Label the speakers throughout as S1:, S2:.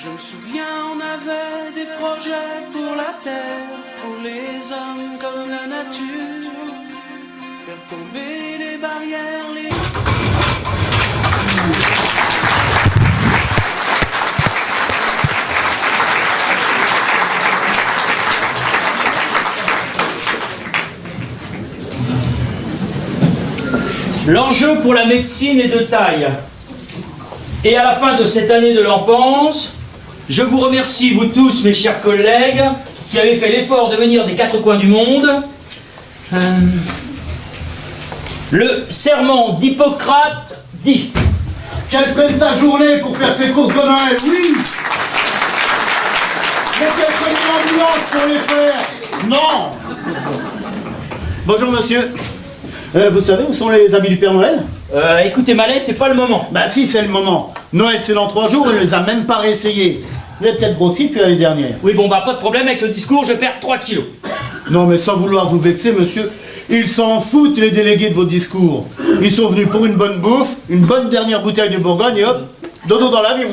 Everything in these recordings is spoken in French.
S1: Je me souviens, on avait des projets pour la terre, pour les hommes comme la nature, faire tomber les barrières, les...
S2: L'enjeu pour la médecine est de taille. Et à la fin de cette année de l'enfance, je vous remercie, vous tous, mes chers collègues, qui avez fait l'effort de venir des quatre coins du monde. Le serment d'Hippocrate dit...
S3: Qu'elle prenne sa journée pour faire ses courses de Noël, oui. Mais qu'elle prenne une ambulance pour les faire. Non. Bonjour monsieur. Vous savez où sont les habits du Père Noël?
S2: Écoutez Mallet, c'est pas le moment.
S3: Bah si, c'est le moment. Noël c'est dans 3 jours, on ne les a même pas réessayés. Vous avez peut-être grossi depuis l'année dernière.
S2: Oui bon bah pas de problème avec le discours, je perds 3 kilos.
S3: Non mais sans vouloir vous vexer monsieur, ils s'en foutent les délégués de vos discours. Ils sont venus pour une bonne bouffe, une bonne dernière bouteille de Bourgogne et hop, dodo dans l'avion.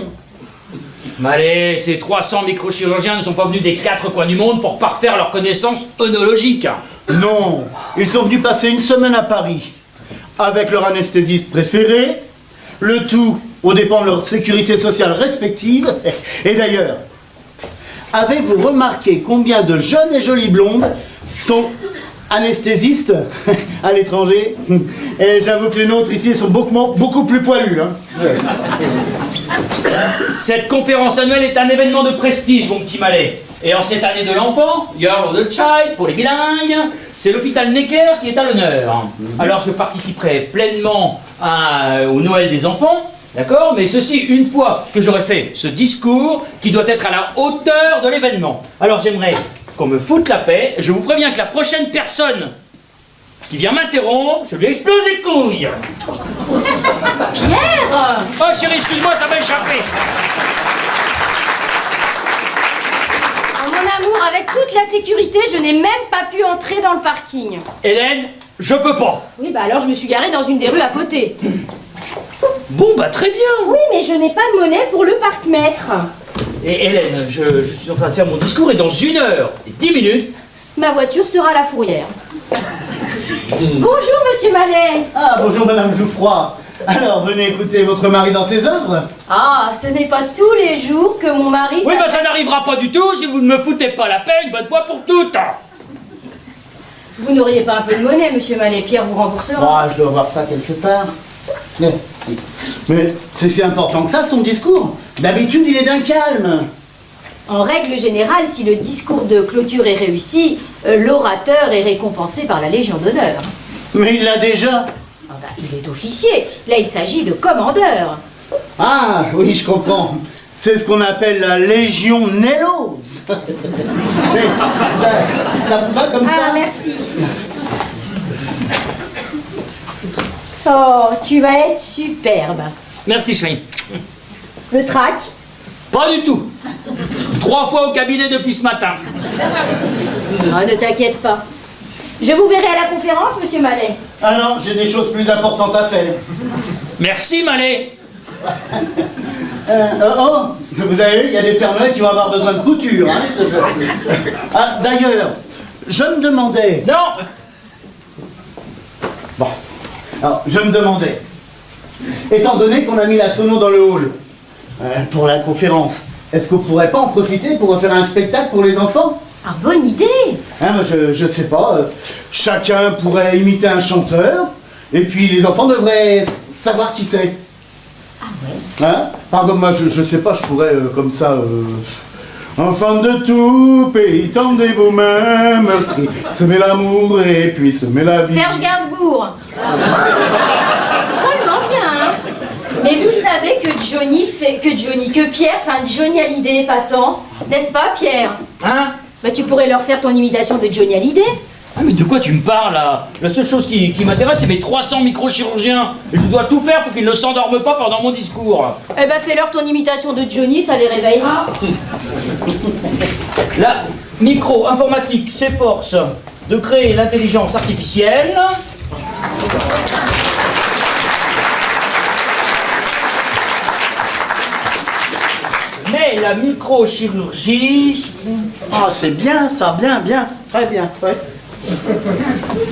S2: Mallet, ces 300 microchirurgiens ne sont pas venus des quatre coins du monde pour parfaire leurs connaissances œnologiques.
S3: Non, ils sont venus passer une semaine à Paris, avec leur anesthésiste préféré, le tout aux dépens de leur sécurité sociale respective. Et d'ailleurs, avez-vous remarqué combien de jeunes et jolies blondes sont anesthésistes à l'étranger? Et j'avoue que les nôtres ici sont beaucoup plus poilus. Hein.
S2: Cette conférence annuelle est un événement de prestige, mon petit Mallet. Et en cette année de l'enfant, Year of the Child, pour les bilingues, c'est l'hôpital Necker qui est à l'honneur. Alors je participerai pleinement au Noël des enfants, d'accord? Mais ceci une fois que j'aurai fait ce discours qui doit être à la hauteur de l'événement. Alors j'aimerais qu'on me foute la paix. Je vous préviens que la prochaine personne qui vient m'interrompre, je lui explose les couilles.
S4: Pierre!
S2: Oh chérie, excuse-moi, ça m'a échappé.
S4: Mon amour, avec toute la sécurité, je n'ai même pas pu entrer dans le parking.
S2: Hélène, je peux pas.
S4: Oui, bah alors je me suis garée dans une des rues à côté.
S2: Bon, bah très bien.
S4: Oui, mais je n'ai pas de monnaie pour le parc-mètre.
S2: Et Hélène, je suis en train de faire mon discours et dans 1 heure et 10 minutes...
S4: Ma voiture sera à la fourrière. Bonjour, monsieur Mallet.
S3: Ah, bonjour madame Jouffroy. Alors, venez écouter votre mari dans ses œuvres.
S4: Ah, ce n'est pas tous les jours que mon mari...
S2: Oui, bah ça n'arrivera pas du tout si vous ne me foutez pas la paix une bonne fois pour toutes.
S4: Vous n'auriez pas un peu de monnaie, monsieur Mallet? Pierre vous remboursera.
S3: Ah, je dois voir ça quelque part. Mais c'est si important que ça, son discours. D'habitude, il est d'un calme.
S4: En règle générale, si le discours de clôture est réussi, l'orateur est récompensé par la Légion d'honneur.
S3: Mais il l'a déjà.
S4: Ah bah, il est officier. Là, il s'agit de commandeur.
S3: Ah, oui, je comprends. C'est ce qu'on appelle la Légion Nellos. Mais ça vous va comme ça?
S4: Ah, merci. Oh, tu vas être superbe.
S2: Merci, chérie.
S4: Le trac?
S2: Pas du tout. 3 fois au cabinet depuis ce matin.
S4: Ah, ne t'inquiète pas. Je vous verrai à la conférence, monsieur Mallet.
S3: Ah non, j'ai des choses plus importantes à faire.
S2: Merci, Mallet.
S3: Vous avez vu, il y a des Pères Noël qui vont avoir besoin de couture. Hein, ah, d'ailleurs, je me demandais...
S2: Non.
S3: Bon, alors, je me demandais, étant donné qu'on a mis la sono dans le hall, pour la conférence, est-ce qu'on pourrait pas en profiter pour faire un spectacle pour les enfants?
S4: Ah, bonne idée.
S3: Hein, moi, je sais pas, chacun pourrait imiter un chanteur, et puis les enfants devraient savoir qui c'est.
S4: Ah ouais?
S3: Hein? Par exemple, moi, je sais pas, je pourrais, comme ça... Enfants de tout pays, tendez vos mains meurtries, semez l'amour et puis semez la vie.
S4: Serge Gainsbourg. C'est drôlement bien, hein? Mais vous savez que Pierre fait un Johnny Hallyday épatant, n'est-ce pas, Pierre?
S2: Hein?
S4: Bah, tu pourrais leur faire ton imitation de Johnny Hallyday.
S2: Ah, mais de quoi tu me parles, là? La seule chose qui m'intéresse, c'est mes 300 microchirurgiens. Et je dois tout faire pour qu'ils ne s'endorment pas pendant mon discours.
S4: Eh ben, fais-leur ton imitation de Johnny, ça les réveillera.
S2: La micro-informatique s'efforce de créer l'intelligence artificielle. Mais Et la microchirurgie...
S3: Ah, c'est bien ça, bien, bien, très bien, ouais.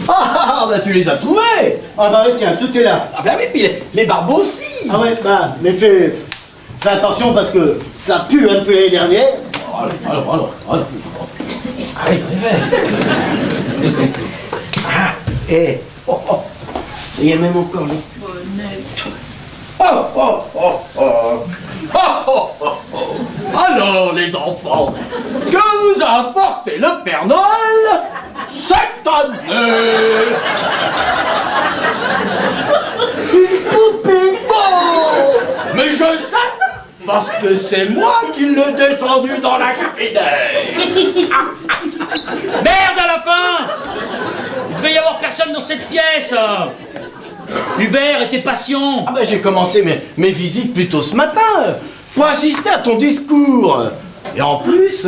S5: Ah, bah tu les as trouvés.
S3: Ah bah oui, tiens, tout est là.
S5: Ah bah oui, puis les barbes aussi.
S3: Ah ouais, bah, mais fais attention parce que ça pue un peu l'année dernière.
S5: Alors. Allez, Ah, et... Il y a même encore les bonnettes. Alors, les enfants, que vous a apporté le Père Noël cette année?
S3: Une poupée.
S5: Oh, mais je sais, parce que c'est moi qui l'ai descendu dans la cabine.
S2: Merde à la fin! Il devait y avoir personne dans cette pièce. Hubert était patient.
S5: Ah ben j'ai commencé mes visites plutôt ce matin pour assister à ton discours. Et en plus,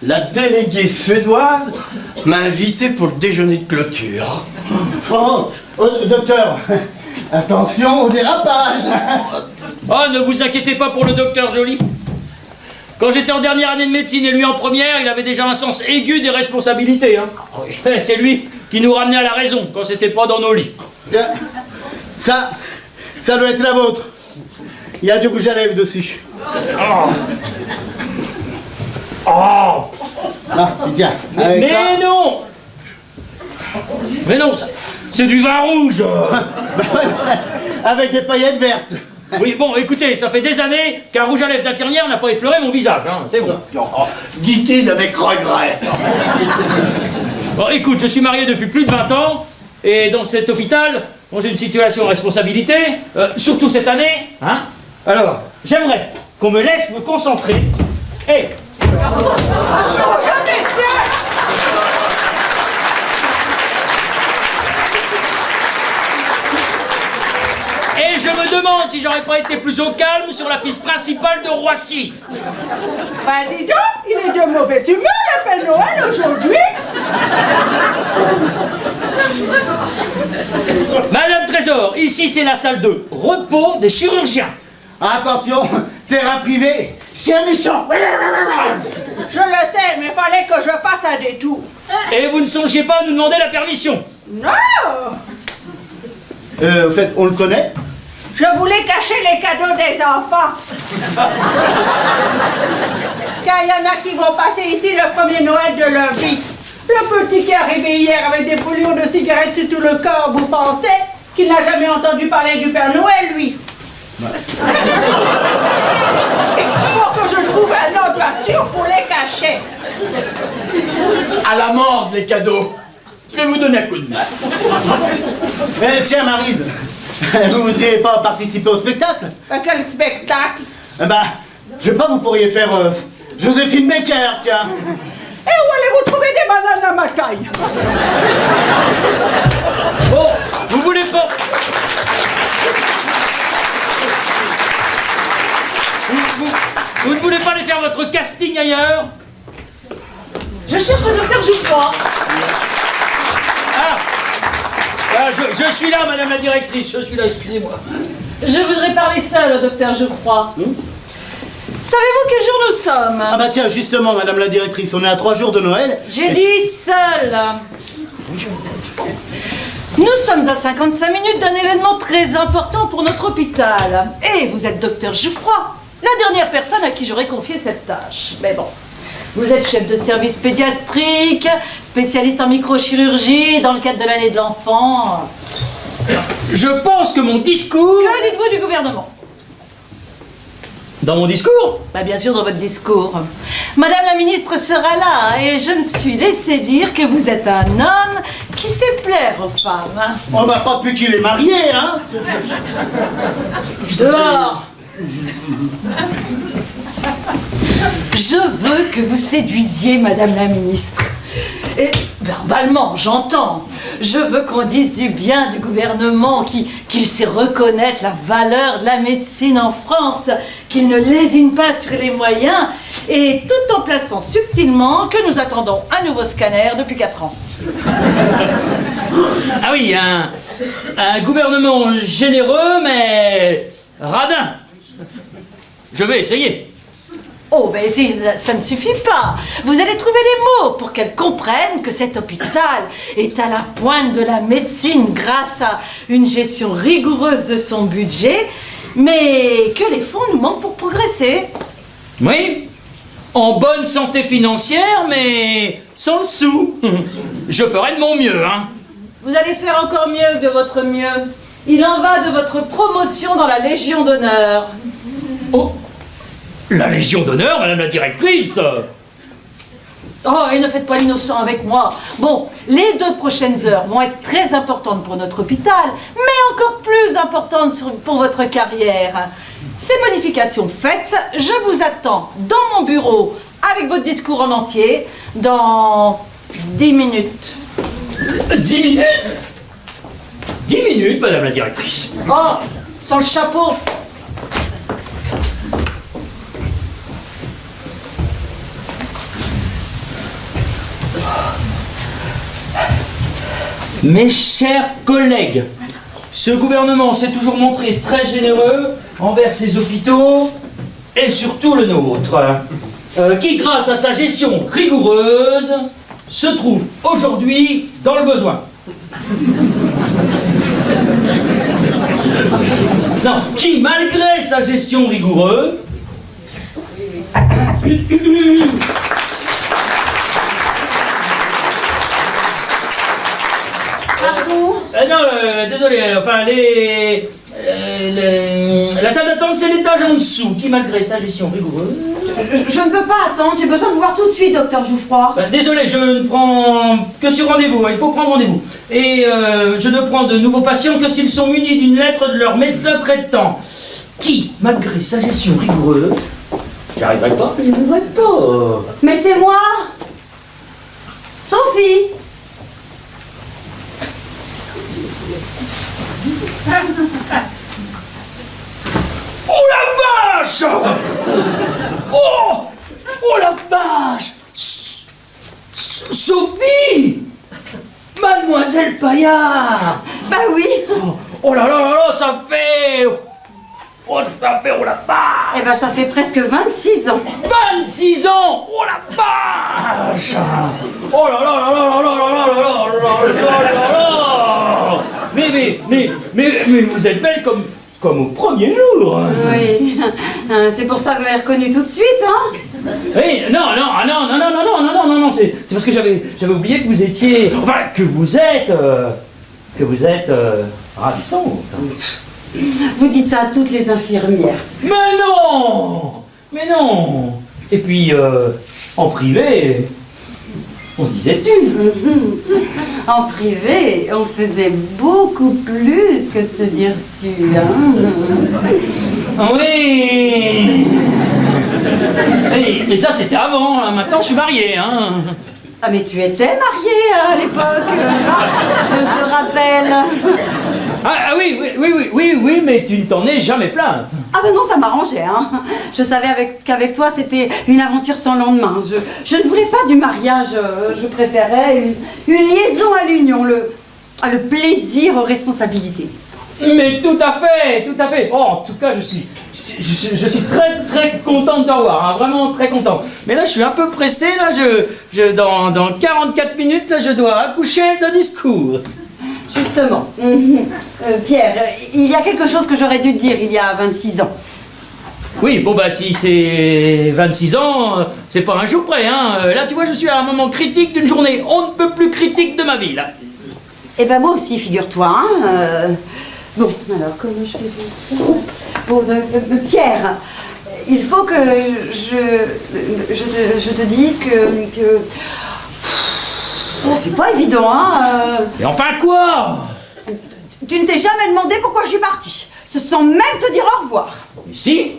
S5: la déléguée suédoise m'a invité pour le déjeuner de clôture.
S3: Oh, docteur, attention au dérapage.
S2: Oh, ne vous inquiétez pas pour le docteur Joly. Quand j'étais en dernière année de médecine et lui en première, il avait déjà un sens aigu des responsabilités. Hein. C'est lui qui nous ramenait à la raison quand c'était pas dans nos lits.
S3: Tiens, ça doit être la vôtre. Il y a du rouge à lèvres dessus. Ah, tiens. Avec ça.
S2: Mais non, c'est du vin rouge.
S3: Avec des paillettes vertes.
S2: Oui, bon, écoutez, ça fait des années qu'un rouge à lèvres d'infirmière n'a pas effleuré mon visage, hein, c'est bon.
S5: Dit-il avec regret.
S2: Bon, écoute, je suis marié depuis plus de 20 ans, et dans cet hôpital, bon, j'ai une situation de responsabilité, surtout cette année, hein. Alors, j'aimerais qu'on me laisse me concentrer, et... Et je me demande si j'aurais pas été plus au calme sur la piste principale de Roissy.
S6: Bah dis donc, il est de mauvaise humeur le Père Noël aujourd'hui.
S2: Madame Trésor, ici c'est la salle de repos des chirurgiens.
S3: Attention, terrain privé, c'est un méchant.
S6: Je le sais, mais fallait que je fasse un détour.
S2: Et vous ne songiez pas à nous demander la permission?
S6: Non!
S3: En fait, on le connaît.
S6: Je voulais cacher les cadeaux des enfants. Car il y en a qui vont passer ici le premier Noël de leur vie. Le petit qui est arrivé hier avec des brûlures de cigarettes sur tout le corps, vous pensez qu'il n'a jamais entendu parler du Père Noël, lui? Faut que je trouve un endroit sûr pour les cacher.
S5: À la morgue, les cadeaux. Je vais vous donner un coup de main.
S3: Tiens, Maryse, vous voudriez pas participer au spectacle?
S6: Quel spectacle?
S3: Je sais pas, vous pourriez faire Joséphine Baker, tiens.
S6: Et où allez-vous trouver des bananes à ma taille?
S2: Bon, vous voulez pas... Vous ne voulez pas aller faire votre casting ailleurs?
S6: Je cherche le docteur Jouffroy.
S2: Je suis là, madame la directrice, je suis là, excusez-moi.
S6: Je voudrais parler seul au docteur Jouffroy. Savez-vous quel jour nous sommes?
S3: Ah bah tiens, justement, madame la directrice, on est à 3 jours de Noël.
S6: J'ai dit seul. Nous sommes à 55 minutes d'un événement très important pour notre hôpital. Et vous êtes docteur Jouffroy, la dernière personne à qui j'aurais confié cette tâche. Mais bon, vous êtes chef de service pédiatrique, spécialiste en microchirurgie, dans le cadre de l'année de l'enfant.
S2: Je pense que mon discours...
S6: Que dites-vous du gouvernement?
S2: Dans mon discours?
S6: Bah bien sûr, dans votre discours. Madame la ministre sera là et je me suis laissé dire que vous êtes un homme qui sait plaire aux femmes.
S3: Oh bah pas depuis qu'il est marié, hein.
S6: Dehors. Je veux que vous séduisiez Madame la ministre. Et verbalement, j'entends. Je veux qu'on dise du bien du gouvernement, qu'il sait reconnaître la valeur de la médecine en France, qu'il ne lésine pas sur les moyens, et tout en plaçant subtilement que nous attendons un nouveau scanner depuis 4 ans.
S2: Ah oui, un gouvernement généreux, mais radin. Je vais essayer.
S6: Oh, mais ça ne suffit pas. Vous allez trouver les mots pour qu'elle comprenne que cet hôpital est à la pointe de la médecine grâce à une gestion rigoureuse de son budget, mais que les fonds nous manquent pour progresser.
S2: Oui, en bonne santé financière, mais sans le sou. Je ferai de mon mieux, hein.
S6: Vous allez faire encore mieux que de votre mieux. Il en va de votre promotion dans la Légion d'honneur.
S2: Oh, la Légion d'honneur, madame la directrice.
S6: Oh, et ne faites pas l'innocent avec moi. Bon, les 2 prochaines heures vont être très importantes pour notre hôpital, mais encore plus importantes pour votre carrière. Ces modifications faites, je vous attends dans mon bureau avec votre discours en entier dans 10 minutes.
S2: 10 minutes 10 minutes, madame la directrice.
S6: Oh, sans le chapeau.
S2: Mes chers collègues, ce gouvernement s'est toujours montré très généreux envers ses hôpitaux et surtout le nôtre, qui grâce à sa gestion rigoureuse se trouve aujourd'hui dans le besoin. Non, qui malgré sa gestion rigoureuse non, désolé, enfin, la salle d'attente, c'est l'étage en dessous, qui malgré sa gestion rigoureuse...
S7: Je ne peux pas attendre, j'ai besoin de vous voir tout de suite, docteur Jouffroy.
S2: Désolé, je ne prends que sur rendez-vous, il faut prendre rendez-vous. Et je ne prends de nouveaux patients que s'ils sont munis d'une lettre de leur médecin traitant, qui, malgré sa gestion rigoureuse... J'arriverai pas, je n'arriverai pas.
S7: Mais c'est moi, Sophie.
S2: Oh la vache! Oh! Oh la vache! Sophie! Mademoiselle Paillard!
S7: Bah oui.
S2: Oh là là là là, ça fait... Oh, ça fait... Oh la vache!
S7: Eh ben ça fait presque 26 ans.
S2: 26 ans! Oh la vache! Oh là là là là là là là là là là là là! Mais vous êtes belle comme au premier jour!
S7: Oui, c'est pour ça que vous m'avez reconnu tout de suite, hein?
S2: Oui, non, c'est parce que j'avais oublié que vous étiez... Enfin, que vous êtes ravissante.
S7: Vous dites ça à toutes les infirmières.
S2: Mais non! Et puis, en privé, on se disait tu.
S7: En privé, on faisait beaucoup plus que de se dire tu, hein?
S2: Oui. Et ça, c'était avant, là. Maintenant, je suis marié, hein.
S7: Ah mais tu étais mariée à l'époque, je te rappelle.
S2: Ah oui, mais tu ne t'en es jamais plainte.
S7: Ah ben non, ça m'arrangeait, hein. Je savais qu'avec toi, c'était une aventure sans lendemain. Je ne voulais pas du mariage, je préférais une liaison à l'union, le plaisir aux responsabilités.
S2: Mais tout à fait. Oh, en tout cas, je suis très content de te revoir, hein, vraiment très content. Mais là, je suis un peu pressé, là, dans 44 minutes, là, je dois accoucher d'un discours.
S7: Justement, Pierre, il y a quelque chose que j'aurais dû te dire il y a 26 ans.
S2: Oui, bon bah si c'est 26 ans, c'est pas un jour près, hein. Là, tu vois, je suis à un moment critique d'une journée, on ne peut plus critique de ma vie, là.
S7: Eh ben moi aussi, figure-toi, hein. Bon, alors, comment je fais ça? Bon, Pierre, il faut que je te dise que c'est pas évident, hein.
S2: Mais enfin quoi?
S7: Tu ne t'es jamais demandé pourquoi je suis partie, sans même te dire au revoir.
S2: Mais si,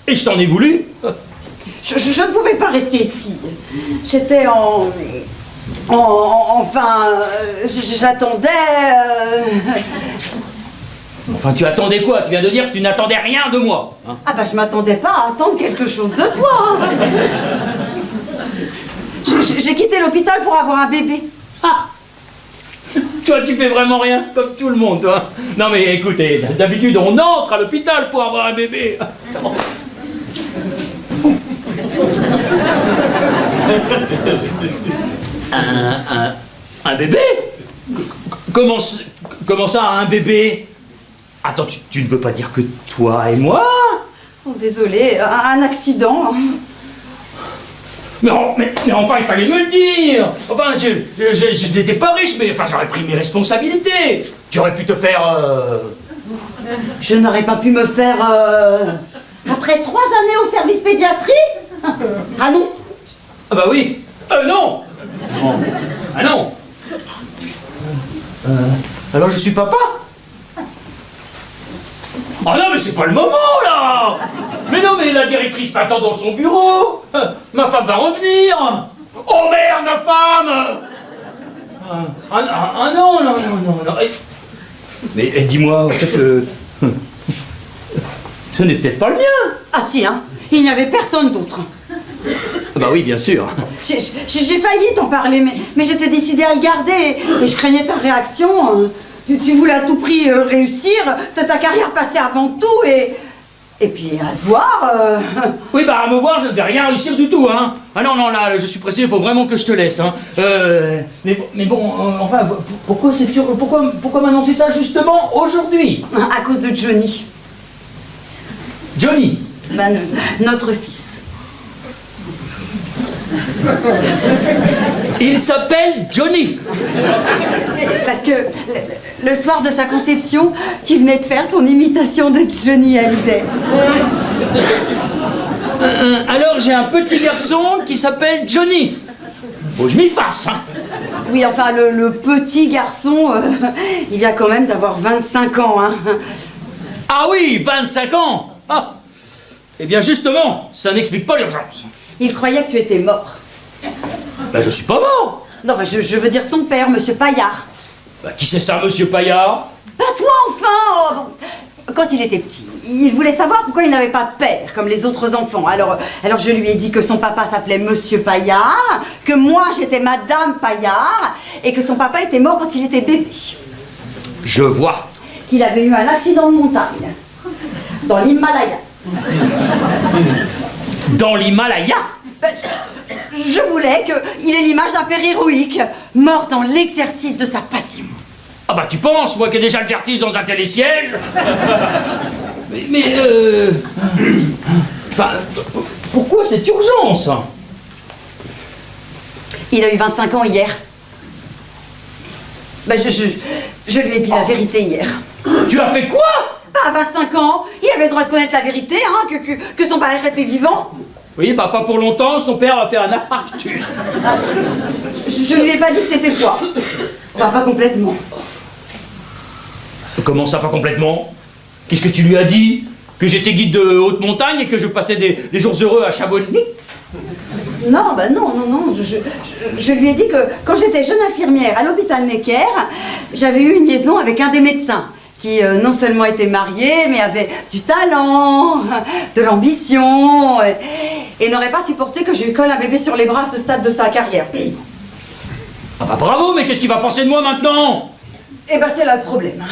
S2: et je t'en ai voulu.
S7: Je ne pouvais pas rester ici. J'étais j'attendais...
S2: Enfin, tu attendais quoi? Tu viens de dire que tu n'attendais rien de moi, hein.
S7: Ah bah je m'attendais pas à attendre quelque chose de toi, hein. J'ai quitté l'hôpital pour avoir un bébé.
S2: Ah. Toi, tu fais vraiment rien, comme tout le monde, toi. Non mais écoutez, d'habitude, on entre à l'hôpital pour avoir un bébé. Un bébé? Comment ça, un bébé? Attends, tu ne veux pas dire que toi et moi?
S7: Oh, désolé, un accident.
S2: Mais enfin, il fallait me le dire. Enfin, je n'étais pas riche, mais enfin, j'aurais pris mes responsabilités. Tu aurais pu te faire...
S7: Je n'aurais pas pu me faire... Après 3 années au service pédiatrie? Ah non?
S2: Ah bah oui. Non. Ah non. Alors je suis papa? Ah non, mais c'est pas le moment, là. Mais non, mais la directrice m'attend dans son bureau. Ma femme va revenir. Oh merde, ma femme. Non. Mais dis-moi, en fait, ce n'est peut-être pas le mien.
S7: Ah si, hein. Il n'y avait personne d'autre.
S2: Bah oui, bien sûr.
S7: J'ai failli t'en parler, mais j'étais décidée à le garder. Et je craignais ta réaction. Tu voulais à tout prix réussir, ta carrière passait avant tout, et puis à te voir...
S2: Oui, bah à me voir, je ne vais rien réussir du tout, hein. Ah non, là, je suis pressé, il faut vraiment que je te laisse, hein. Mais bon, enfin, pourquoi m'annoncer ça justement aujourd'hui?
S7: À cause de Johnny.
S2: Johnny?
S7: Ben, notre fils.
S2: Il s'appelle Johnny.
S7: Parce que le soir de sa conception, tu venais de faire ton imitation de Johnny Hallyday.
S2: Alors j'ai un petit garçon qui s'appelle Johnny. Faut que je m'y fasse, hein.
S7: Oui, enfin, le petit garçon, il vient quand même d'avoir 25 ans, hein.
S2: Ah oui, 25 ans. Ah. Eh bien justement, ça n'explique pas l'urgence.
S7: Il croyait que tu étais mort.
S2: Bah je suis pas mort.
S7: Non, enfin, je veux dire son père, Monsieur Paillard.
S2: Bah qui c'est ça, Monsieur Paillard?
S7: Pas toi, enfin. Oh, bon. Quand il était petit, il voulait savoir pourquoi il n'avait pas de père, comme les autres enfants. Alors je lui ai dit que son papa s'appelait Monsieur Paillard, que moi j'étais Madame Paillard, et que son papa était mort quand il était bébé.
S2: Je vois.
S7: Qu'il avait eu un accident de montagne, dans l'Himalaya.
S2: Dans l'Himalaya?
S7: Je voulais qu'il ait l'image d'un père héroïque, mort dans l'exercice de sa passion.
S2: Ah bah tu penses, moi qui ai déjà le vertige dans un télésiège. Enfin, pourquoi cette urgence?
S7: Il a eu 25 ans hier. Ben je lui ai dit la vérité hier.
S2: Tu as fait quoi?
S7: À 25 ans, il avait le droit de connaître la vérité, hein, que son père était vivant.
S2: Oui, bah pas pour longtemps, son père a fait un infarctus.
S7: Je lui ai pas dit que c'était toi. Enfin, pas complètement.
S2: Comment ça, pas complètement? Qu'est-ce que tu lui as dit? Que j'étais guide de haute montagne et que je passais des jours heureux à Chamonix?
S7: Non, bah non. Je lui ai dit que quand j'étais jeune infirmière à l'hôpital Necker, j'avais eu une liaison avec un des médecins qui non seulement était marié, mais avait du talent, de l'ambition, et n'aurait pas supporté que je lui colle un bébé sur les bras à ce stade de sa carrière.
S2: Ah bah bravo, mais qu'est-ce qu'il va penser de moi maintenant?
S7: Eh ben c'est là le problème.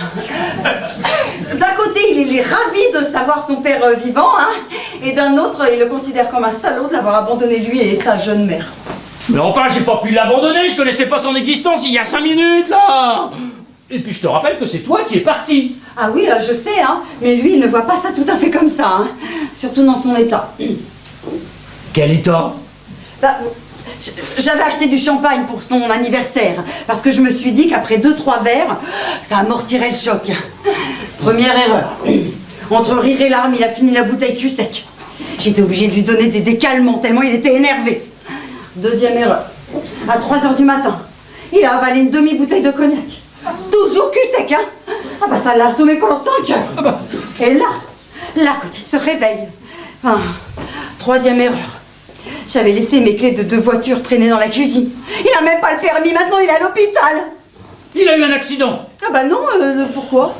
S7: D'un côté, il est ravi de savoir son père vivant, hein, et d'un autre, il le considère comme un salaud de l'avoir abandonné lui et sa jeune mère.
S2: Mais enfin, j'ai pas pu l'abandonner, je connaissais pas son existence il y a 5 minutes, là. Et puis je te rappelle que c'est toi qui es parti.
S7: Ah oui, je sais, hein, mais lui, il ne voit pas ça tout à fait comme ça, hein, surtout dans son état.
S2: Quel état?
S7: Bah, j'avais acheté du champagne pour son anniversaire, parce que je me suis dit qu'après 2-3 verres, ça amortirait le choc. Première erreur. Entre rire et larmes, il a fini la bouteille cul sec. J'étais obligée de lui donner des décalmants, tellement il était énervé. Deuxième erreur. À 3h du matin, il a avalé une demi-bouteille de cognac. Toujours cul sec, hein. Ah bah ça l'a assommé pendant 5 heures. Et là, quand il se réveille... Enfin, troisième erreur. J'avais laissé mes clés de voiture traîner dans la cuisine. Il a même pas le permis, maintenant il est à l'hôpital.
S2: Il a eu un accident.
S7: Ah bah non, pourquoi?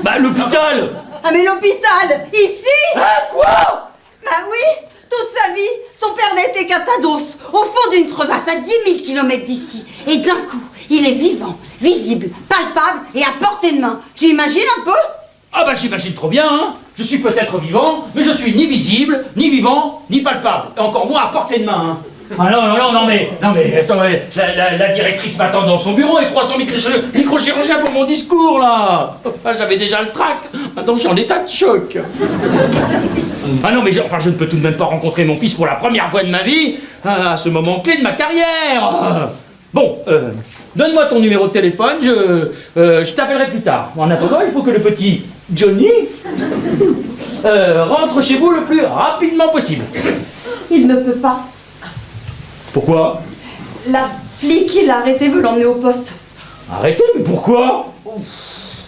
S2: Bah l'hôpital.
S7: Ah mais l'hôpital, ici?
S2: Ah quoi?
S7: Bah oui, toute sa vie, son père n'était qu'un tas d'os, au fond d'une crevasse à 10 000 km d'ici. Et d'un coup, il est vivant, visible, palpable et à portée de main. Tu imagines un peu?
S2: Ah bah j'imagine trop bien, hein. Je suis peut-être vivant, mais je suis ni visible, ni vivant, ni palpable. Et encore moins à portée de main, hein. Ah non, mais attends, la directrice m'attend dans son bureau et 300 microchirurgiens pour mon discours, là. Ah, j'avais déjà le trac, maintenant je suis en état de choc. Ah non, mais je ne peux tout de même pas rencontrer mon fils pour la première fois de ma vie, à ce moment clé de ma carrière. Bon, donne-moi ton numéro de téléphone, je t'appellerai plus tard. En attendant, il faut que le petit Johnny rentre chez vous le plus rapidement possible.
S7: Il ne peut pas.
S2: Pourquoi?
S7: La flic qui l'a arrêté veut l'emmener au poste.
S2: Arrêtez, mais pourquoi?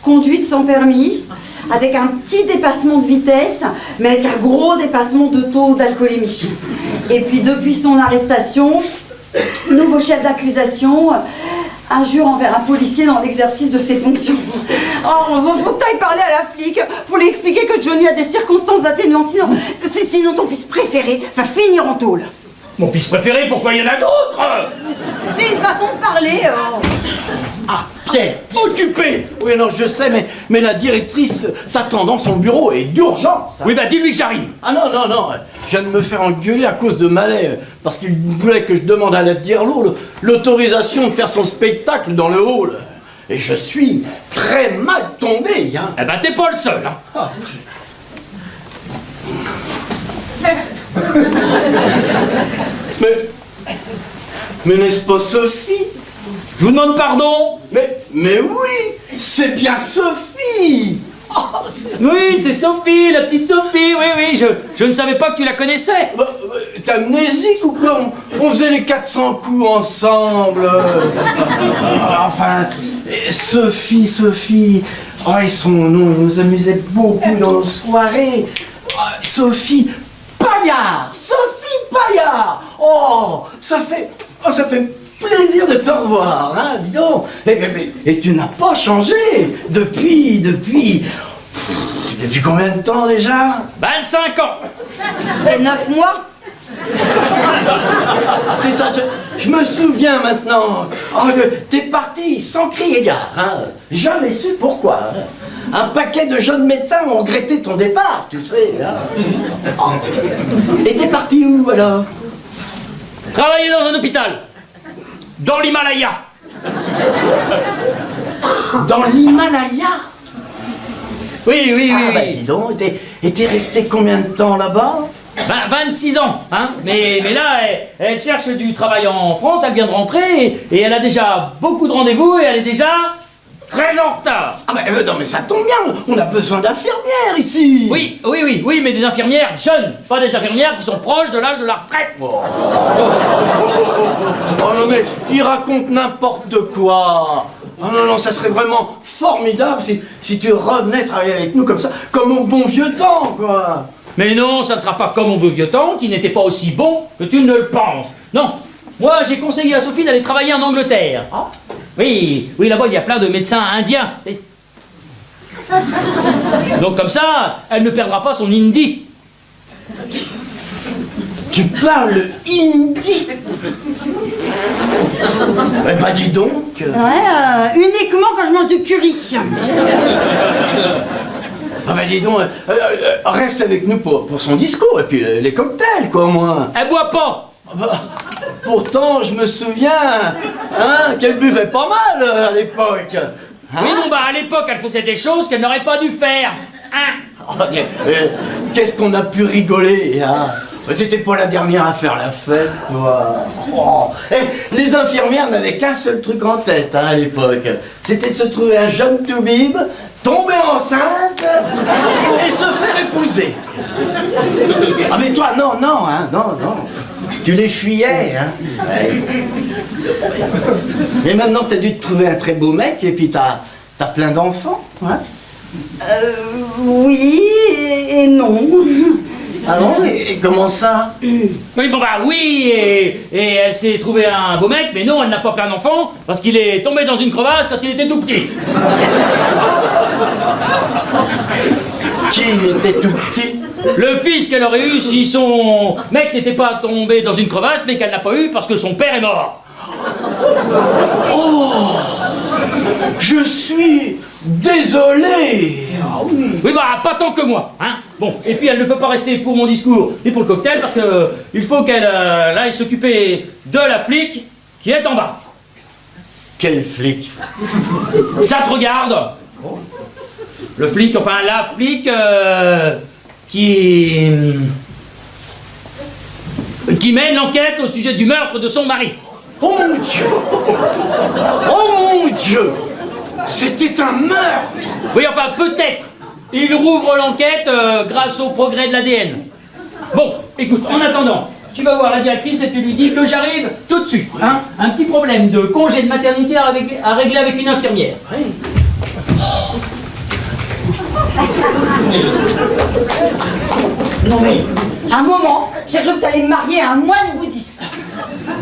S7: Conduite sans permis, avec un petit dépassement de vitesse, mais avec un gros dépassement de taux d'alcoolémie. Et puis depuis son arrestation, nouveau chef d'accusation, injure envers un policier dans l'exercice de ses fonctions. Oh, faut que t'ailles parler à la flic pour lui expliquer que Johnny a des circonstances atténuantes, sinon ton fils préféré va finir en tôle.
S2: Mon fils préféré, pourquoi il y en a d'autres?
S7: C'est une façon de parler.
S5: Ah, Pierre!
S2: Occupé!
S5: Oui, non, je sais, mais la directrice t'attend dans son bureau et d'urgence.
S2: Oui, bah dis-lui que j'arrive.
S5: Ah non, je viens de me faire engueuler à cause de Malais, parce qu'il voulait que je demande à la Dirlo l'autorisation de faire son spectacle dans le hall. Et je suis très mal tombé, hein.
S2: Eh ben t'es pas le seul, hein.
S5: Ah. Mais n'est-ce pas Sophie?
S2: Je vous demande pardon.
S5: Mais oui, c'est bien Sophie. Oh,
S2: Oui, c'est Sophie, la petite Sophie, oui, je ne savais pas que tu la connaissais.
S5: T'es amnésique ou quoi? On faisait les 400 coups ensemble. Enfin, Sophie. Oh, et son nom, il nous amusait beaucoup dans nos soirées. Sophie Paillard. Oh, ça fait plaisir de te revoir, hein, dis donc. Et tu n'as pas changé depuis combien de temps déjà?
S2: 25 ans.
S7: Et 9 mois.
S5: C'est ça, je me souviens maintenant. Oh, t'es parti sans crier gare, hein. Jamais su pourquoi. Hein. Un paquet de jeunes médecins ont regretté ton départ, tu sais. Hein. Oh. Et t'es parti où alors?
S2: Travailler dans un hôpital. Dans l'Himalaya.
S5: Dans l'Himalaya?
S2: Oui.
S5: Bah, dis donc, et t'es resté combien de temps là-bas?
S2: 26 ans, hein. Mais là, elle cherche du travail en France, elle vient de rentrer, et elle a déjà beaucoup de rendez-vous, et elle est déjà très en retard.
S5: Ah non mais ça tombe bien, on a besoin d'infirmières ici.
S2: Oui, mais des infirmières jeunes, pas des infirmières qui sont proches de l'âge de la retraite.
S5: Oh non mais, il raconte n'importe quoi. Oh non, ça serait vraiment formidable si tu revenais travailler avec nous comme ça, comme au bon vieux temps, quoi.
S2: Mais non, ça ne sera pas comme au beau vieux temps, qui n'était pas aussi bon que tu ne le penses. Non, moi j'ai conseillé à Sophie d'aller travailler en Angleterre.
S5: Ah.
S2: Oui, là-bas il y a plein de médecins indiens. Donc comme ça, elle ne perdra pas son hindi.
S5: Tu parles hindi? Eh ben dis donc.
S7: Ouais, uniquement quand je mange du curry.
S5: Ah ben dis donc, reste avec nous pour son discours et puis les cocktails quoi au moins.
S2: Elle boit pas.
S5: Pourtant je me souviens hein, qu'elle buvait pas mal à l'époque. Hein?
S2: Oui bon bah à l'époque elle faisait des choses qu'elle n'aurait pas dû faire. Hein?
S5: Qu'est-ce qu'on a pu rigoler hein? T'étais pas la dernière à faire la fête toi. Oh. Les infirmières n'avaient qu'un seul truc en tête hein, à l'époque. C'était de se trouver un jeune toubib, tomber enceinte et se faire épouser. Ah mais toi, non. Tu les fuyais, hein. Ouais. Et maintenant t'as dû te trouver un très beau mec et puis t'as plein d'enfants, hein.
S7: Oui et non.
S5: Ah bon? Et comment ça?
S2: Oui bon bah oui et elle s'est trouvé un beau mec, mais non elle n'a pas plein d'enfants parce qu'il est tombé dans une crevasse quand il était tout petit.
S5: Qui était tout petit?
S2: Le fils qu'elle aurait eu si son mec n'était pas tombé dans une crevasse, mais qu'elle n'a pas eu parce que son père est mort.
S5: Oh! Je suis désolé! Ah oui!
S2: Oui bah pas tant que moi, hein. Bon, et puis elle ne peut pas rester pour mon discours ni pour le cocktail parce que il faut qu'elle aille s'occuper de la flic qui est en bas.
S5: Quel flic?
S2: Ça te regarde. Le flic, enfin la flic qui mène l'enquête au sujet du meurtre de son mari.
S5: Oh mon Dieu! Oh mon Dieu! C'était un meurtre!
S2: Oui, enfin peut-être. Il rouvre l'enquête grâce au progrès de l'ADN. Bon, écoute, en attendant, tu vas voir la directrice et tu lui dis que j'arrive tout de suite. Hein, un petit problème de congé de maternité à régler avec une infirmière.
S7: Non mais, un moment, j'ai cru que t'allais me marier à un moine bouddhiste.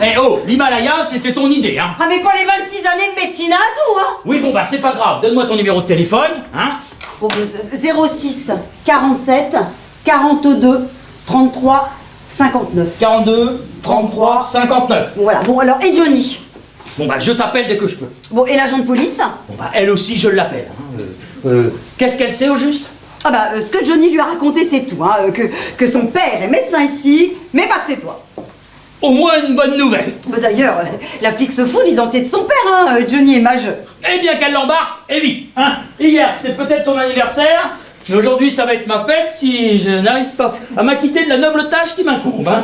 S2: Eh oh, l'Himalaya, c'était ton idée, hein.
S7: Ah mais pour les 26 années de médecine à tout, hein.
S2: Oui, bon, bah c'est pas grave. Donne-moi ton numéro de téléphone, hein.
S7: Oh, 06 47 42 33 59.
S2: 42 33 59.
S7: Voilà, bon alors, et Johnny?
S2: Bon, bah je t'appelle dès que je peux.
S7: Bon, et l'agent de police?
S2: Bon, bah elle aussi, je l'appelle. Hein. Qu'est-ce qu'elle sait au juste?
S7: Ah bah, ce que Johnny lui a raconté, c'est tout, hein. Que son père est médecin ici, mais pas que c'est toi.
S2: Au moins une bonne nouvelle.
S7: Bah d'ailleurs, la flic se fout de l'identité de son père, hein. Johnny est majeur.
S2: Eh bien qu'elle l'embarque, et vite, hein. Hier, c'était peut-être son anniversaire, mais aujourd'hui, ça va être ma fête si je n'arrive pas à m'acquitter de la noble tâche qui m'incombe. Hein.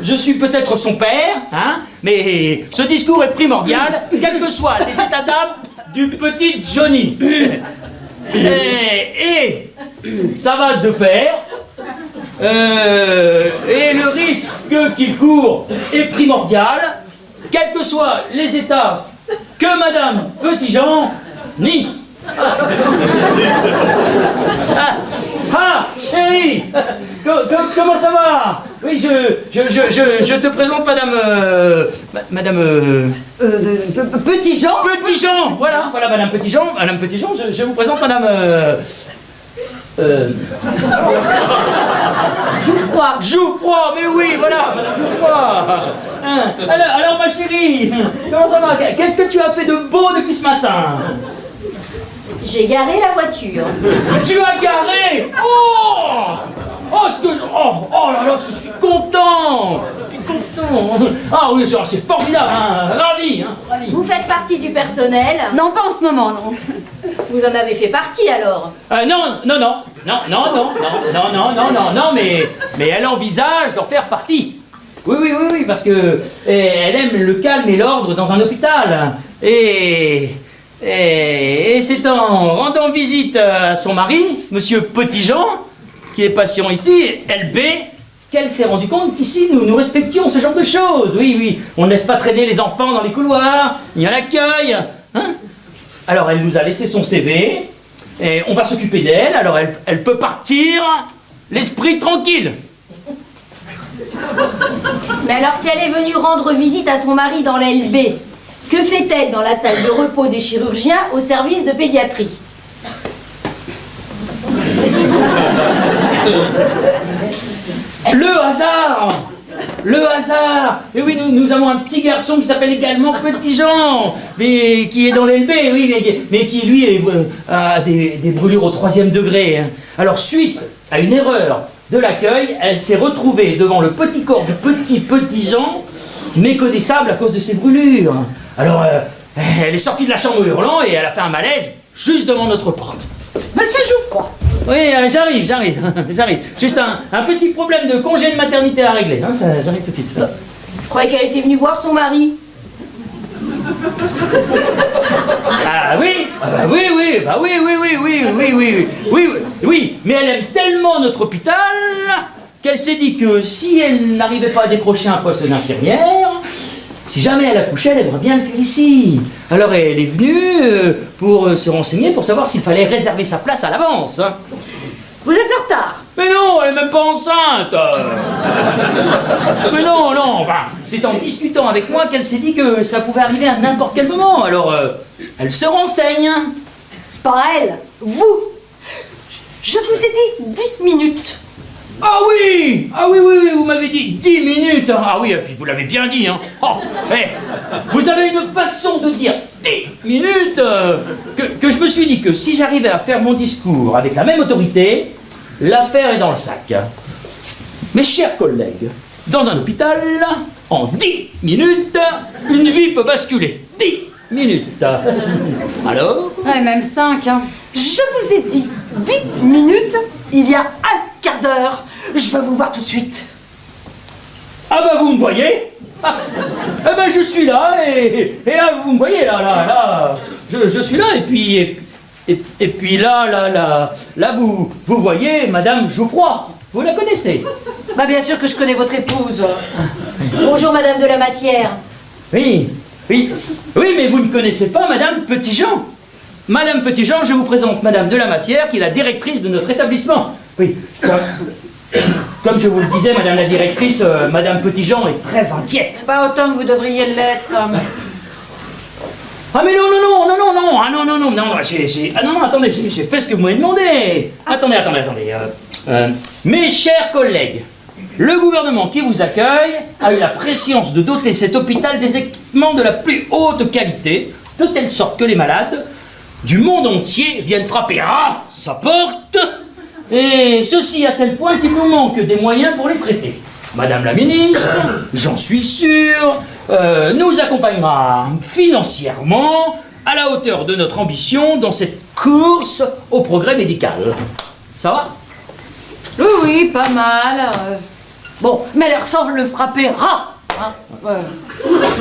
S2: Je suis peut-être son père, hein, mais ce discours est primordial, quels que soient les états d'âme du petit Johnny. Et ça va de pair. Et le risque qu'il court est primordial, quels que soient les états que Madame Petitjean nie. Ah, chérie, comment ça va? Oui, je te présente Madame
S7: Petitjean.
S2: Petitjean, voilà Madame Petitjean. Madame Petitjean, je vous présente Madame
S4: Jouffroy.
S2: Jouffroy, mais oui, voilà, Madame Jouffroy. Hein, alors, ma chérie, comment ça va? Qu'est-ce que tu as fait de beau depuis ce matin?
S4: J'ai garé la voiture.
S2: Tu as garé? Oh là là, je suis content. Ah oui, c'est formidable, hein. Ravi, hein, ravi.
S4: Vous faites partie du personnel?
S7: Non, pas en ce moment, non.
S4: Vous en avez fait partie alors?
S2: Non, mais elle envisage d'en faire partie. Oui, parce que elle aime le calme et l'ordre dans un hôpital. Et c'est en rendant visite à son mari, Monsieur Petitjean, qui est patient ici, LB, qu'elle s'est rendue compte qu'ici nous respections ce genre de choses. Oui, on ne laisse pas traîner les enfants dans les couloirs, ni à l'accueil. Hein? Alors elle nous a laissé son CV, et on va s'occuper d'elle, alors elle peut partir, l'esprit tranquille.
S4: Mais alors si elle est venue rendre visite à son mari dans la LB, que fait-elle dans la salle de repos des chirurgiens au service de pédiatrie? Le hasard. Et oui, nous avons un petit garçon qui s'appelle également Petitjean, mais qui est dans l'LB, oui, mais qui lui a des brûlures au 3e degré. Hein. Alors suite à une erreur de l'accueil, elle s'est retrouvée devant le petit corps du petit Petitjean, méconnaissable à cause de ses brûlures. Alors elle est sortie de la chambre hurlant et elle a fait un malaise juste devant notre porte.
S7: Monsieur Jouffroy.
S2: Oui, j'arrive. Juste un petit problème de congé de maternité à régler. Hein, j'arrive tout de suite.
S4: Je croyais qu'elle était venue voir son mari.
S2: Ah oui, oui, mais elle aime tellement notre hôpital qu'elle s'est dit que si elle n'arrivait pas à décrocher un poste d'infirmière, si jamais elle accouchait, elle aimerait bien le faire ici. Alors elle est venue pour se renseigner, pour savoir s'il fallait réserver sa place à l'avance. Hein.
S7: Vous êtes en retard.
S2: Mais non, elle est même pas enceinte. Mais non, enfin, c'est en discutant avec moi qu'elle s'est dit que ça pouvait arriver à n'importe quel moment. Alors, elle se renseigne.
S7: Pas elle, vous. Je vous ai dit 10 minutes.
S2: Ah oui, vous m'avez dit 10 minutes. Ah oui, et puis vous l'avez bien dit. Hein. Oh, vous avez une façon de dire 10 minutes que je me suis dit que si j'arrivais à faire mon discours avec la même autorité, l'affaire est dans le sac. Mes chers collègues, dans un hôpital, en 10 minutes, une vie peut basculer. 10 minutes. Alors?
S7: Ouais, même 5, hein.
S6: Je vous ai dit 10 minutes, il y a un quart d'heure. Je veux vous voir tout de suite.
S2: Ah bah vous me voyez? Ah ben je suis là et là vous me voyez là, je suis là et puis là vous voyez Madame Jouffroy, vous la connaissez?
S6: Bah bien sûr que je connais votre épouse.
S8: Bonjour Madame de la Massière.
S2: Oui, mais vous ne connaissez pas Madame Petitjean. Madame Petitjean, je vous présente Madame de la Massière qui est la directrice de notre établissement. Oui, comme je vous le disais, Madame la directrice, Madame Petitjean est très inquiète.
S6: Pas autant que vous devriez l'être.
S2: Ah mais non, attendez, j'ai fait ce que vous m'avez demandé. Attendez. Mes chers collègues, le gouvernement qui vous accueille a eu la prescience de doter cet hôpital des équipements de la plus haute qualité, de telle sorte que les malades du monde entier viennent frapper à sa porte. Et ceci à tel point qu'il nous manque des moyens pour les traiter. Madame la ministre, j'en suis sûr, nous accompagnera financièrement à la hauteur de notre ambition dans cette course au progrès médical. Ça va?
S6: Oui, pas mal. Bon, mais alors sans le frapper rat. Hein.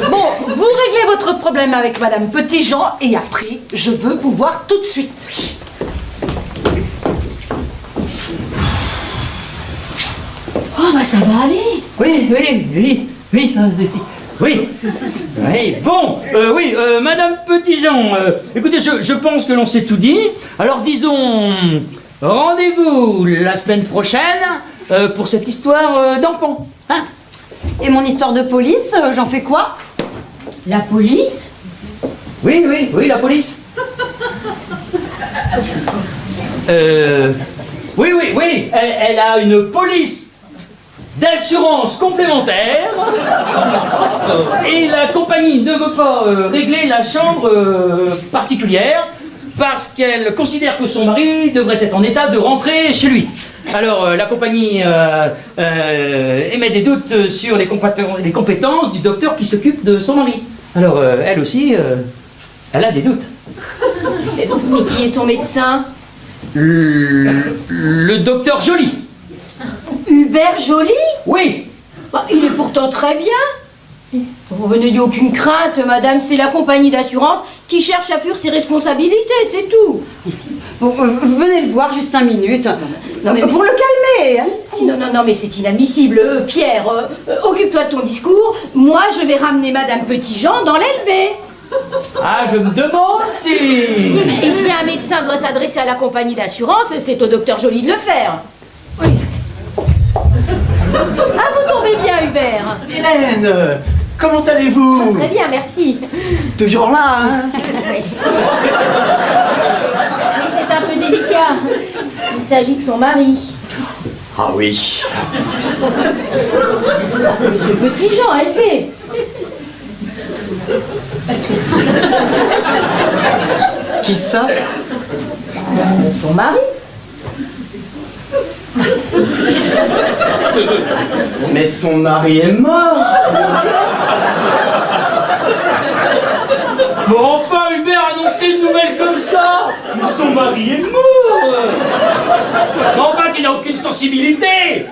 S6: Bon, vous réglez votre problème avec Madame Petitjean et après, je veux vous voir tout de suite.
S8: Oh bah ça va aller.
S2: Oui, ça oui, bon, Madame Petitjean, écoutez, je pense que l'on s'est tout dit, alors disons, rendez-vous la semaine prochaine pour cette histoire d'enfant, hein?
S7: Et mon histoire de police, j'en fais quoi?
S8: La police?
S2: Oui, la police. Oui, elle a une police d'assurance complémentaire et la compagnie ne veut pas régler la chambre particulière parce qu'elle considère que son mari devrait être en état de rentrer chez lui. Alors la compagnie émet des doutes sur les compétences du docteur qui s'occupe de son mari. Alors elle aussi, elle a des doutes.
S8: Mais qui est son médecin?
S2: Le docteur Joly.
S8: Hubert Joly?
S2: Oui.
S8: Bah, il est pourtant très bien. Vous n'ayez aucune crainte, madame, c'est la compagnie d'assurance qui cherche à fuir ses responsabilités, c'est tout.
S7: Bon, venez le voir juste 5 minutes.
S8: Non, mais
S7: pour le calmer, hein.
S8: Non, mais c'est inadmissible. Pierre, occupe-toi de ton discours. Moi, je vais ramener Madame Petitjean dans l'LB.
S2: Ah, je me demande si...
S8: Et si un médecin doit s'adresser à la compagnie d'assurance, c'est au docteur Joly de le faire.
S6: Oui.
S8: Ah, vous tombez bien, Hubert.
S5: Hélène, comment allez-vous?
S8: Très bien, merci.
S5: Toujours là, hein?
S8: Oui. Mais c'est un peu délicat. Il s'agit de son mari.
S5: Ah oui.
S8: Monsieur Petitjean, elle fait.
S5: Qui ça?
S8: Son mari.
S5: Mais son mari est mort.
S2: Bon, enfin, Hubert annoncer une nouvelle comme ça. Son mari est mort. Mais enfin, tu n'as aucune sensibilité.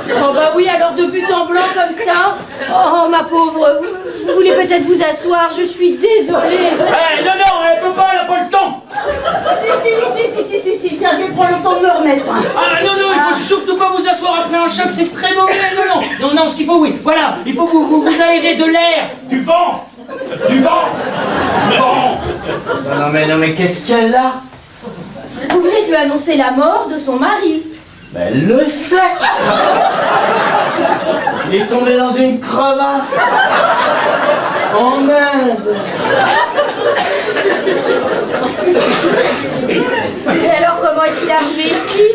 S8: Oh bah oui, alors de but en blanc comme ça. Oh ma pauvre, vous voulez peut-être vous asseoir, je suis désolée.
S2: Non, elle peut pas, elle a pas le temps.
S7: Si, tiens, je vais prendre le temps de me remettre.
S2: Ah non, il faut surtout pas vous asseoir après un choc, c'est très mauvais. Non, ce qu'il faut, oui, voilà, il faut que vous aérez de l'air, du vent.
S5: Non mais qu'est-ce qu'elle a?
S8: Vous venez de lui annoncer la mort de son mari.
S5: Ben, elle le sait. Il est tombé dans une crevasse. En Inde.
S8: Et alors comment est-il arrivé ici?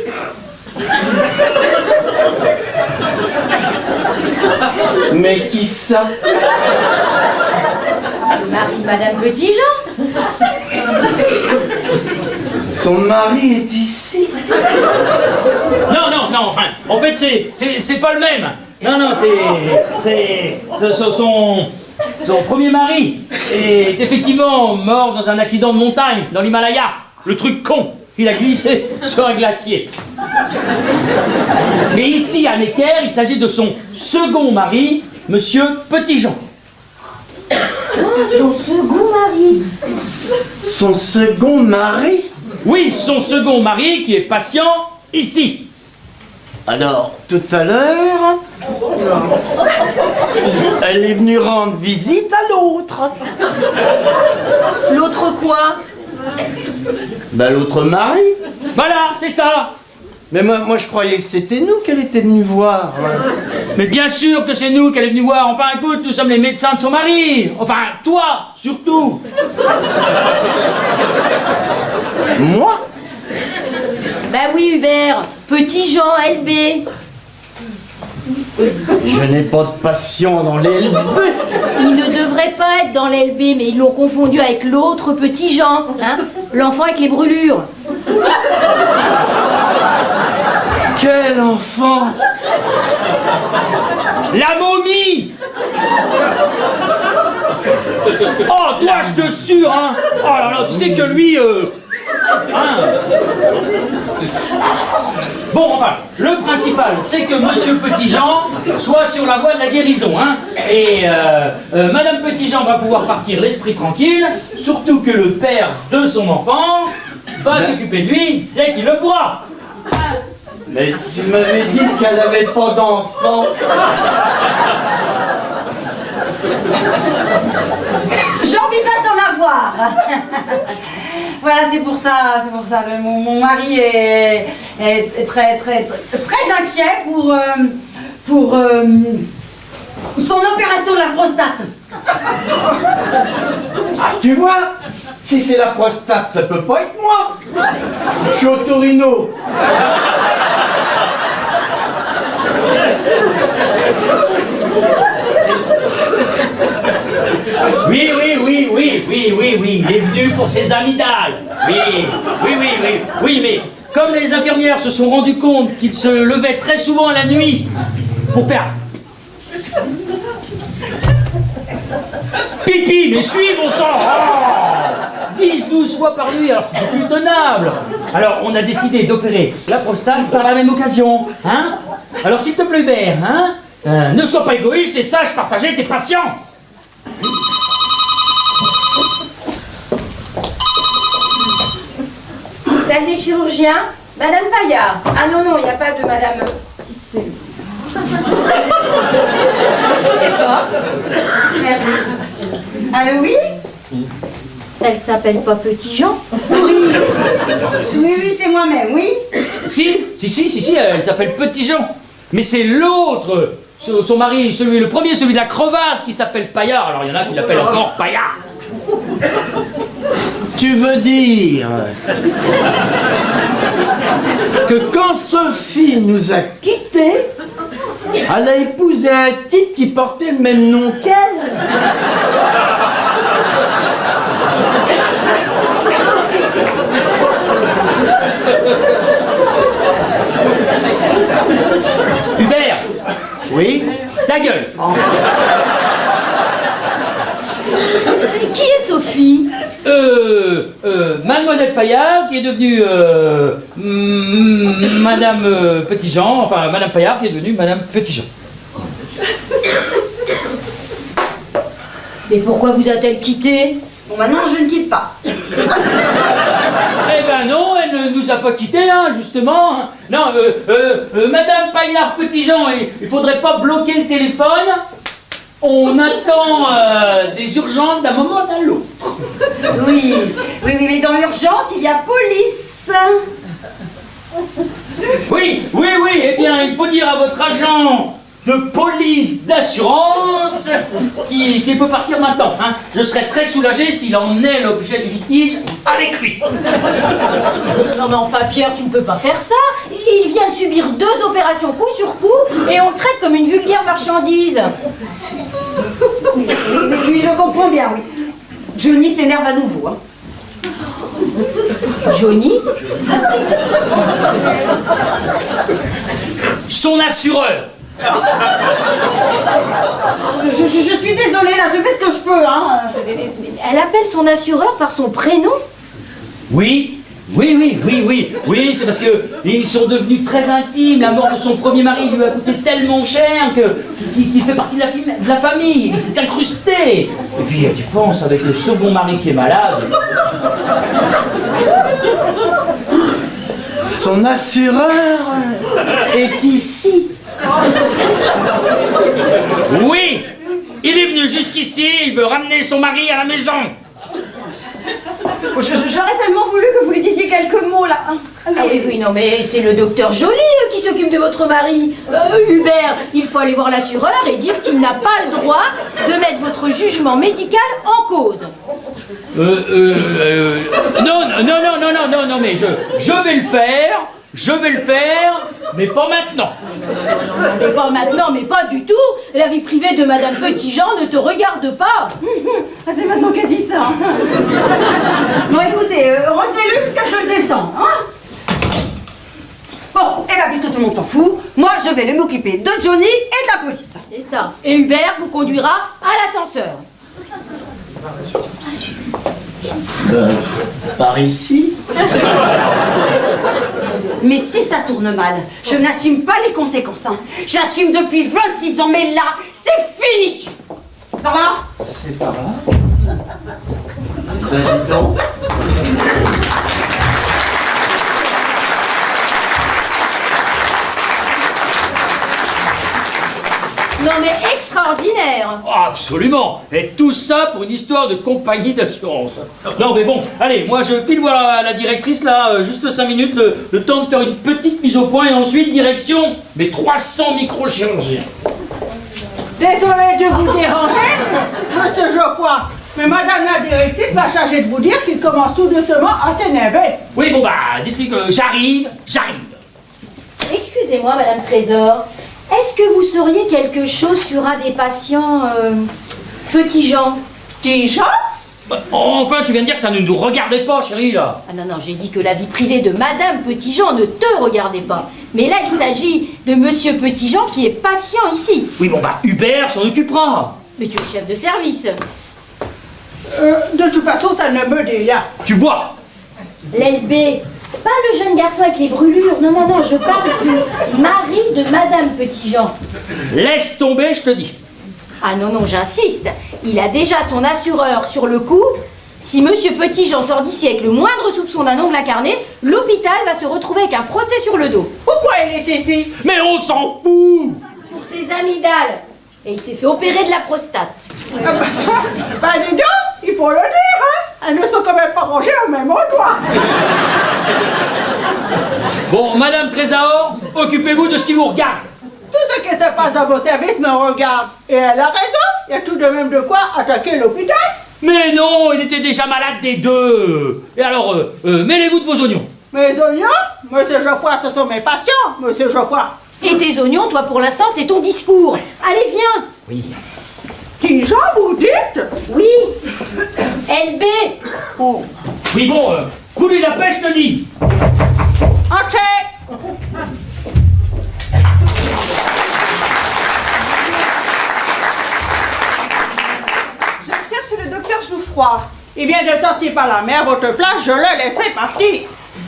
S5: Mais qui ça?
S8: Le mari de Madame Petitjean.
S5: Son mari est ici.
S2: Non, enfin, en fait, c'est pas le même. Non, c'est son premier mari est effectivement mort dans un accident de montagne, dans l'Himalaya. Le truc con, il a glissé sur un glacier. Mais ici, à Necker, il s'agit de son second mari, Monsieur Petitjean.
S8: Son second mari.
S5: Son second mari?
S2: Oui, son second mari qui est patient ici.
S5: Alors, tout à l'heure, elle est venue rendre visite à l'autre.
S8: L'autre quoi?
S5: Ben, l'autre mari.
S2: Voilà, c'est ça.
S5: Mais moi, je croyais que c'était nous qu'elle était venue voir.
S2: Mais bien sûr que c'est nous qu'elle est venue voir. Enfin, écoute, nous sommes les médecins de son mari. Enfin, toi, surtout.
S5: Moi?
S8: Bah oui, Hubert. Petitjean, LB.
S5: Je n'ai pas de patient dans les LB.
S8: Il ne devrait pas être dans l'LB, mais ils l'ont confondu avec l'autre Petitjean, hein? L'enfant avec les brûlures.
S5: Quel enfant?
S2: La momie. Oh, toi, je te sûre, hein. Oh là là, tu sais que lui, hein. Bon, enfin, le principal, c'est que Monsieur Petitjean soit sur la voie de la guérison, hein. Et Madame Petitjean va pouvoir partir l'esprit tranquille, surtout que le père de son enfant va s'occuper de lui dès qu'il le pourra.
S5: Mais tu m'avais dit qu'elle n'avait pas d'enfant.
S7: J'envisage d'en avoir. Voilà, c'est pour ça. Mon mari est très inquiet pour son opération de la prostate.
S5: Ah, tu vois? Si c'est la prostate, ça peut pas être moi. Je suis au Torino.
S2: Oui, il est venu pour ses amygdales. Oui, mais comme les infirmières se sont rendues compte qu'il se levait très souvent la nuit pour faire pipi, mais suis mon sang, 10-12 fois par nuit, alors c'était plus tenable. Alors on a décidé d'opérer la prostate par la même occasion, hein. Alors s'il te plaît, Hubert, hein, ne sois pas égoïste et sache partager tes patients.
S8: Salle des chirurgiens, Madame Paillard. Ah non, il n'y a pas de Madame... pas.
S7: Merci. Allô, oui?
S8: Elle s'appelle pas Petitjean?
S7: Oui, c'est moi-même, oui.
S2: Si, elle s'appelle Petitjean. Mais c'est l'autre, son mari, le premier, celui de la crevasse, qui s'appelle Paillard. Alors il y en a qui l'appellent encore Paillard.
S5: Tu veux dire que quand Sophie nous a quittés, elle a épousé un type qui portait le même nom qu'elle?
S2: Hubert.
S5: Oui?
S2: Ta gueule.
S8: Qui est Sophie?
S2: Mademoiselle Paillard qui est devenue Madame Petitjean, enfin Madame Paillard qui est devenue Madame Petitjean.
S8: Mais pourquoi vous a-t-elle quitté?
S7: Bon, maintenant, je ne quitte pas.
S2: Eh ben non, elle ne nous a pas quittés, hein, justement. Non, Madame Paillard Petitjean, il faudrait pas bloquer le téléphone. On attend des urgences d'un moment à l'autre.
S7: Oui, mais dans l'urgence, il y a police.
S2: Oui, eh bien, il faut dire à votre agent de police d'assurance qui peut partir maintenant. Hein. Je serais très soulagé s'il emmenait l'objet du litige avec lui.
S8: Non mais enfin Pierre, tu ne peux pas faire ça. Il vient de subir 2 opérations coup sur coup et on le traite comme une vulgaire marchandise.
S7: Oui, je comprends bien, oui. Johnny s'énerve à nouveau. Hein.
S8: Johnny?
S2: Son assureur.
S7: Je suis désolée, là, je fais ce que je peux, hein.
S8: Elle appelle son assureur par son prénom?
S2: Oui, oui, c'est parce que ils sont devenus très intimes. La mort de son premier mari lui a coûté tellement cher qu'il fait partie de la famille. Il s'est incrusté. Et puis tu penses, avec le second mari qui est malade.
S5: Son assureur est ici.
S2: Oui, il est venu jusqu'ici, il veut ramener son mari à la maison.
S7: J'aurais tellement voulu que vous lui disiez quelques mots, là.
S8: Ah oui, non, mais c'est le docteur Joly qui s'occupe de votre mari. Hubert, il faut aller voir l'assureur et dire qu'il n'a pas le droit de mettre votre jugement médical en cause.
S2: Non, mais je vais le faire, mais pas maintenant.
S8: Mais pas maintenant, mais pas du tout. La vie privée de Madame Petitjean ne te regarde pas.
S7: Ah, c'est maintenant qu'elle dit ça. Bon, écoutez, retenez-le jusqu'à ce que je descende, hein. Bon, et bien, puisque tout le monde s'en fout, moi, je vais m'occuper de Johnny et de la police.
S8: C'est ça. Et Hubert vous conduira à l'ascenseur.
S5: Par ici?
S7: Mais si ça tourne mal, je n'assume pas les conséquences, hein. J'assume depuis 26 ans, mais là, c'est fini. Par là?
S5: C'est par là. Ben, dis donc.
S8: Non mais extraordinaire.
S2: Absolument. Et tout ça pour une histoire de compagnie d'assurance. Non mais bon, allez, moi je file voir la directrice là, juste 5 minutes, le temps de faire une petite mise au point et ensuite direction mes 300 microchirurgiens.
S9: Désolé de vous déranger, monsieur Geoffroy, mais madame la directrice m'a chargé de vous dire qu'il commence tout doucement à s'énerver.
S2: Oui bon bah, dites-lui que j'arrive.
S8: Excusez-moi Madame Trésor, est-ce que vous sauriez quelque chose sur un des patients Petitjean?
S9: Petitjean?
S2: Enfin, tu viens de dire que ça ne nous regardait pas, chérie, là.
S8: Ah non, j'ai dit que la vie privée de Madame Petitjean ne te regardait pas. Mais là, il s'agit de Monsieur Petitjean qui est patient ici.
S2: Oui, bon bah, Hubert s'en occupera.
S8: Mais tu es chef de service.
S9: De toute façon, ça ne me dit rien.
S2: Tu bois.
S8: L'LB, pas le jeune garçon avec les brûlures. Non, je parle du mari de Madame Petitjean.
S2: Laisse tomber, je te dis.
S8: Ah non, j'insiste. Il a déjà son assureur sur le coup. Si Monsieur Petitjean sort d'ici avec le moindre soupçon d'un ongle incarné, l'hôpital va se retrouver avec un procès sur le dos.
S9: Pourquoi il est ici?
S2: Mais on s'en fout.
S8: Pour ses amygdales. Et il s'est fait opérer de la prostate.
S9: Bah dis donc, il faut le dire, hein. Elles ne sont quand même pas rangées au même endroit.
S2: Bon, Madame Trésor, occupez-vous de ce qui vous regarde.
S9: Tout ce qui se passe dans vos services me regarde. Et elle a raison, il y a tout de même de quoi attaquer l'hôpital.
S2: Mais non, il était déjà malade des deux. Et alors, mêlez-vous de vos oignons.
S9: Mes oignons? Monsieur Geoffroy, ce sont mes patients, monsieur Geoffroy.
S8: Et tes oignons, toi, pour l'instant, c'est ton discours. Allez, viens.
S2: Oui.
S9: Petitjean, vous dites?
S8: Oui. LB.
S9: Oh.
S2: Oui, bon, vous lui la pêche, je te dis.
S9: Entrez.
S10: Je cherche le docteur Jouffroy.
S9: Il vient de sortir par la mer, votre place, je l'ai laissé partir.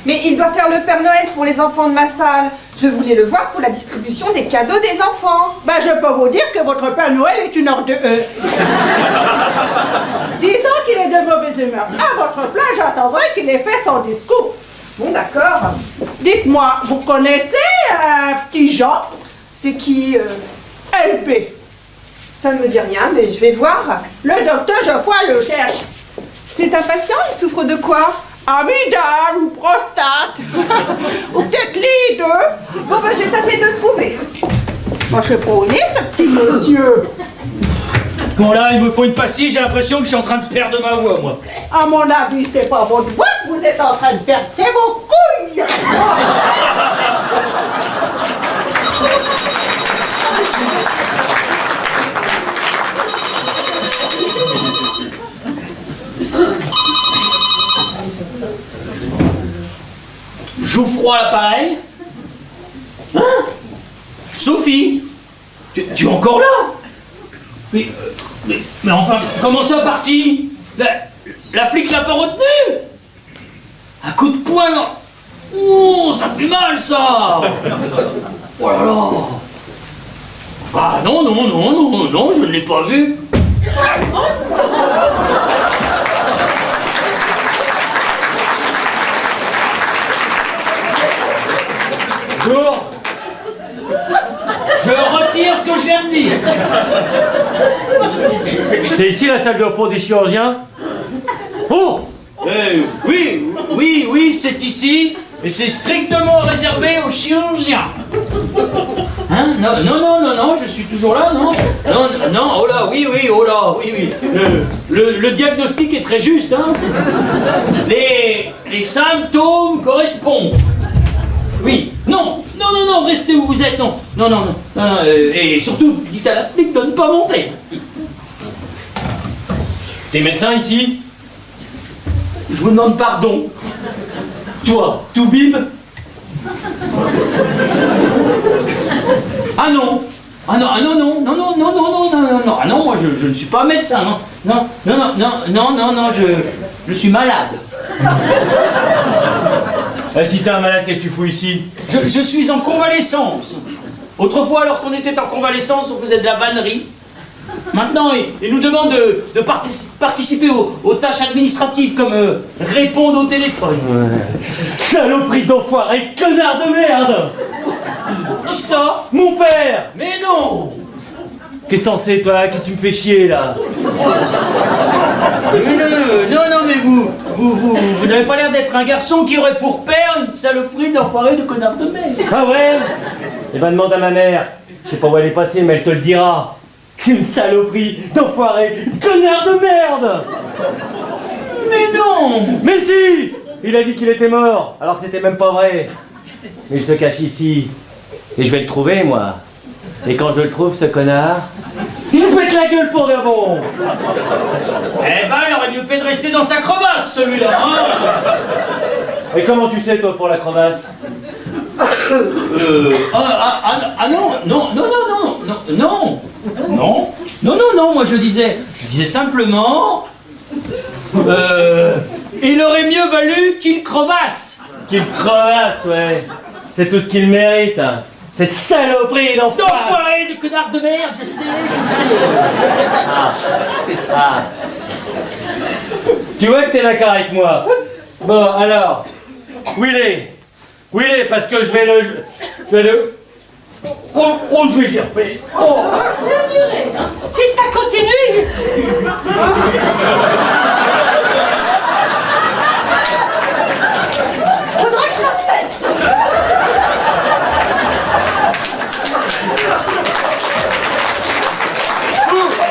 S10: Mais il doit faire le Père Noël pour les enfants de ma salle. Je voulais le voir pour la distribution des cadeaux des enfants.
S9: Ben, je peux vous dire que votre Père Noël est une ordre de... Disons qu'il est de mauvaise humeur. À votre place, j'attendrai qu'il ait fait son discours.
S10: Bon, d'accord.
S9: Dites-moi, vous connaissez Petitjean?
S10: C'est qui
S9: LB.
S10: Ça ne me dit rien, mais je vais voir.
S9: Le docteur Geoffroy le cherche.
S10: C'est un patient, il souffre de quoi?
S9: Amygdale ou prostate. Ou peut-être les deux.
S10: Bon, ben, je vais tâcher de le trouver.
S9: Moi, je sais pas où il est, ce petit monsieur.
S2: Bon là, il me faut une pastille, j'ai l'impression que je suis en train de perdre ma voix, moi.
S9: À mon avis, c'est pas votre voix que vous êtes en train de perdre, c'est vos couilles.
S2: froid à l'appareil. Hein? Sophie, tu es encore là? Mais enfin, comment ça parti? La flic l'a pas retenu? Un coup de poing dans... Oh, ça fait mal ça! Oh là là! Ah non, je ne l'ai pas vu. Bonjour. Je retire ce que je viens de dire.
S11: C'est ici la salle de repos des chirurgiens? Oh!
S2: Oui, c'est ici. Et c'est strictement réservé aux chirurgiens. Hein? Non, je suis toujours là, non? Non, oh là, oui. Le diagnostic est très juste, hein? Les symptômes correspondent. Oui, non, restez où vous êtes, non, et surtout, dites à la flic de ne pas monter.
S11: T'es médecin ici?
S2: Je vous demande pardon. Toi, Toubib? Ah non, moi je ne suis pas médecin, non, je suis malade.
S11: Si t'es un malade, qu'est-ce que tu fous ici?
S2: Je suis en convalescence. Autrefois, lorsqu'on était en convalescence, on faisait de la vannerie. Maintenant, ils nous demandent de participer aux tâches administratives, comme répondre au téléphone.
S11: Saloperie d'enfoiré, connard de merde!
S2: Qui ça?
S11: Mon père!
S2: Mais non!
S11: Qu'est-ce que t'en sais, toi? Qu'est-ce que tu me fais chier, là?
S2: Non, mais vous n'avez pas l'air d'être un garçon qui aurait pour père une saloperie d'enfoiré de connard de merde.
S11: Ah ouais? Eh ben, demande à ma mère. Je sais pas où elle est passée, mais elle te le dira. C'est une saloperie d'enfoiré de connard de merde!
S2: Mais non!
S11: Mais si! Il a dit qu'il était mort, alors c'était même pas vrai. Mais je te cache ici. Et je vais le trouver, moi. Et quand je le trouve, ce connard, il se pète la gueule pour de bon.
S2: Eh ben, il aurait mieux fait de rester dans sa crevasse, celui-là, hein.
S11: Et comment tu sais, toi, pour la crevasse?
S2: Non, moi je disais simplement, il aurait mieux valu qu'il crevasse.
S11: Qu'il crevasse, ouais. C'est tout ce qu'il mérite. Cette saloperie
S2: d'enfoiré de connard de merde, je sais.
S11: Ah. Tu vois que t'es d'accord avec moi. Bon, alors, où il est, parce que je vais le... Oh, je vais gerber. Oh.
S9: Si ça continue. Faudra que ça cesse.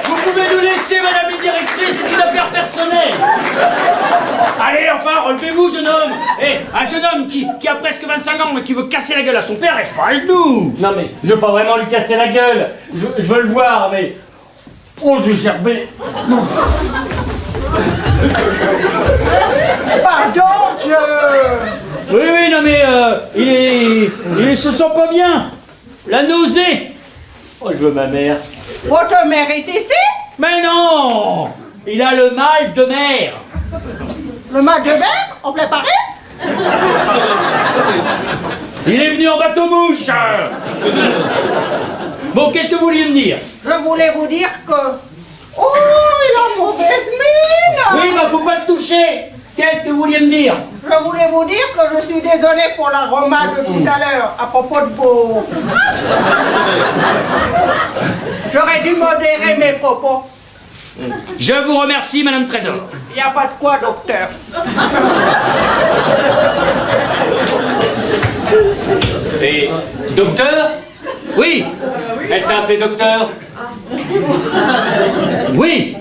S2: Vous pouvez nous laisser, madame la directrice, c'est une affaire personnelle. Allez, enfin, relevez-vous, jeune homme. Un jeune homme qui a presque 25 ans, mais qui veut casser la gueule à son père, reste pas à genoux.
S11: Non, mais je veux pas vraiment lui casser la gueule. Je veux le voir, mais... Oh, je vais gerber. Non.
S9: Pardon,
S2: Oui, non, mais il se sent pas bien. La nausée.
S11: Oh, je veux ma mère.
S9: Votre mère est ici?
S2: Mais non. Il a le mal de mer.
S9: Le mal de mer? En plein Paris?
S2: Il est venu en bateau-mouche. Bon, qu'est-ce que vous vouliez me dire?
S9: Je voulais vous dire que... Oh, il a mauvaise mine.
S2: Oui, mais faut pas le toucher. Qu'est-ce que vous vouliez me dire?
S9: Je voulais vous dire que je suis désolée pour la remarque de tout à l'heure à propos de vos... J'aurais dû modérer mes propos.
S2: Je vous remercie, Madame Trésor.
S9: Il n'y a pas de quoi, docteur.
S11: Et... docteur?
S2: Oui.
S11: Elle t'a appelé docteur?
S2: Oui.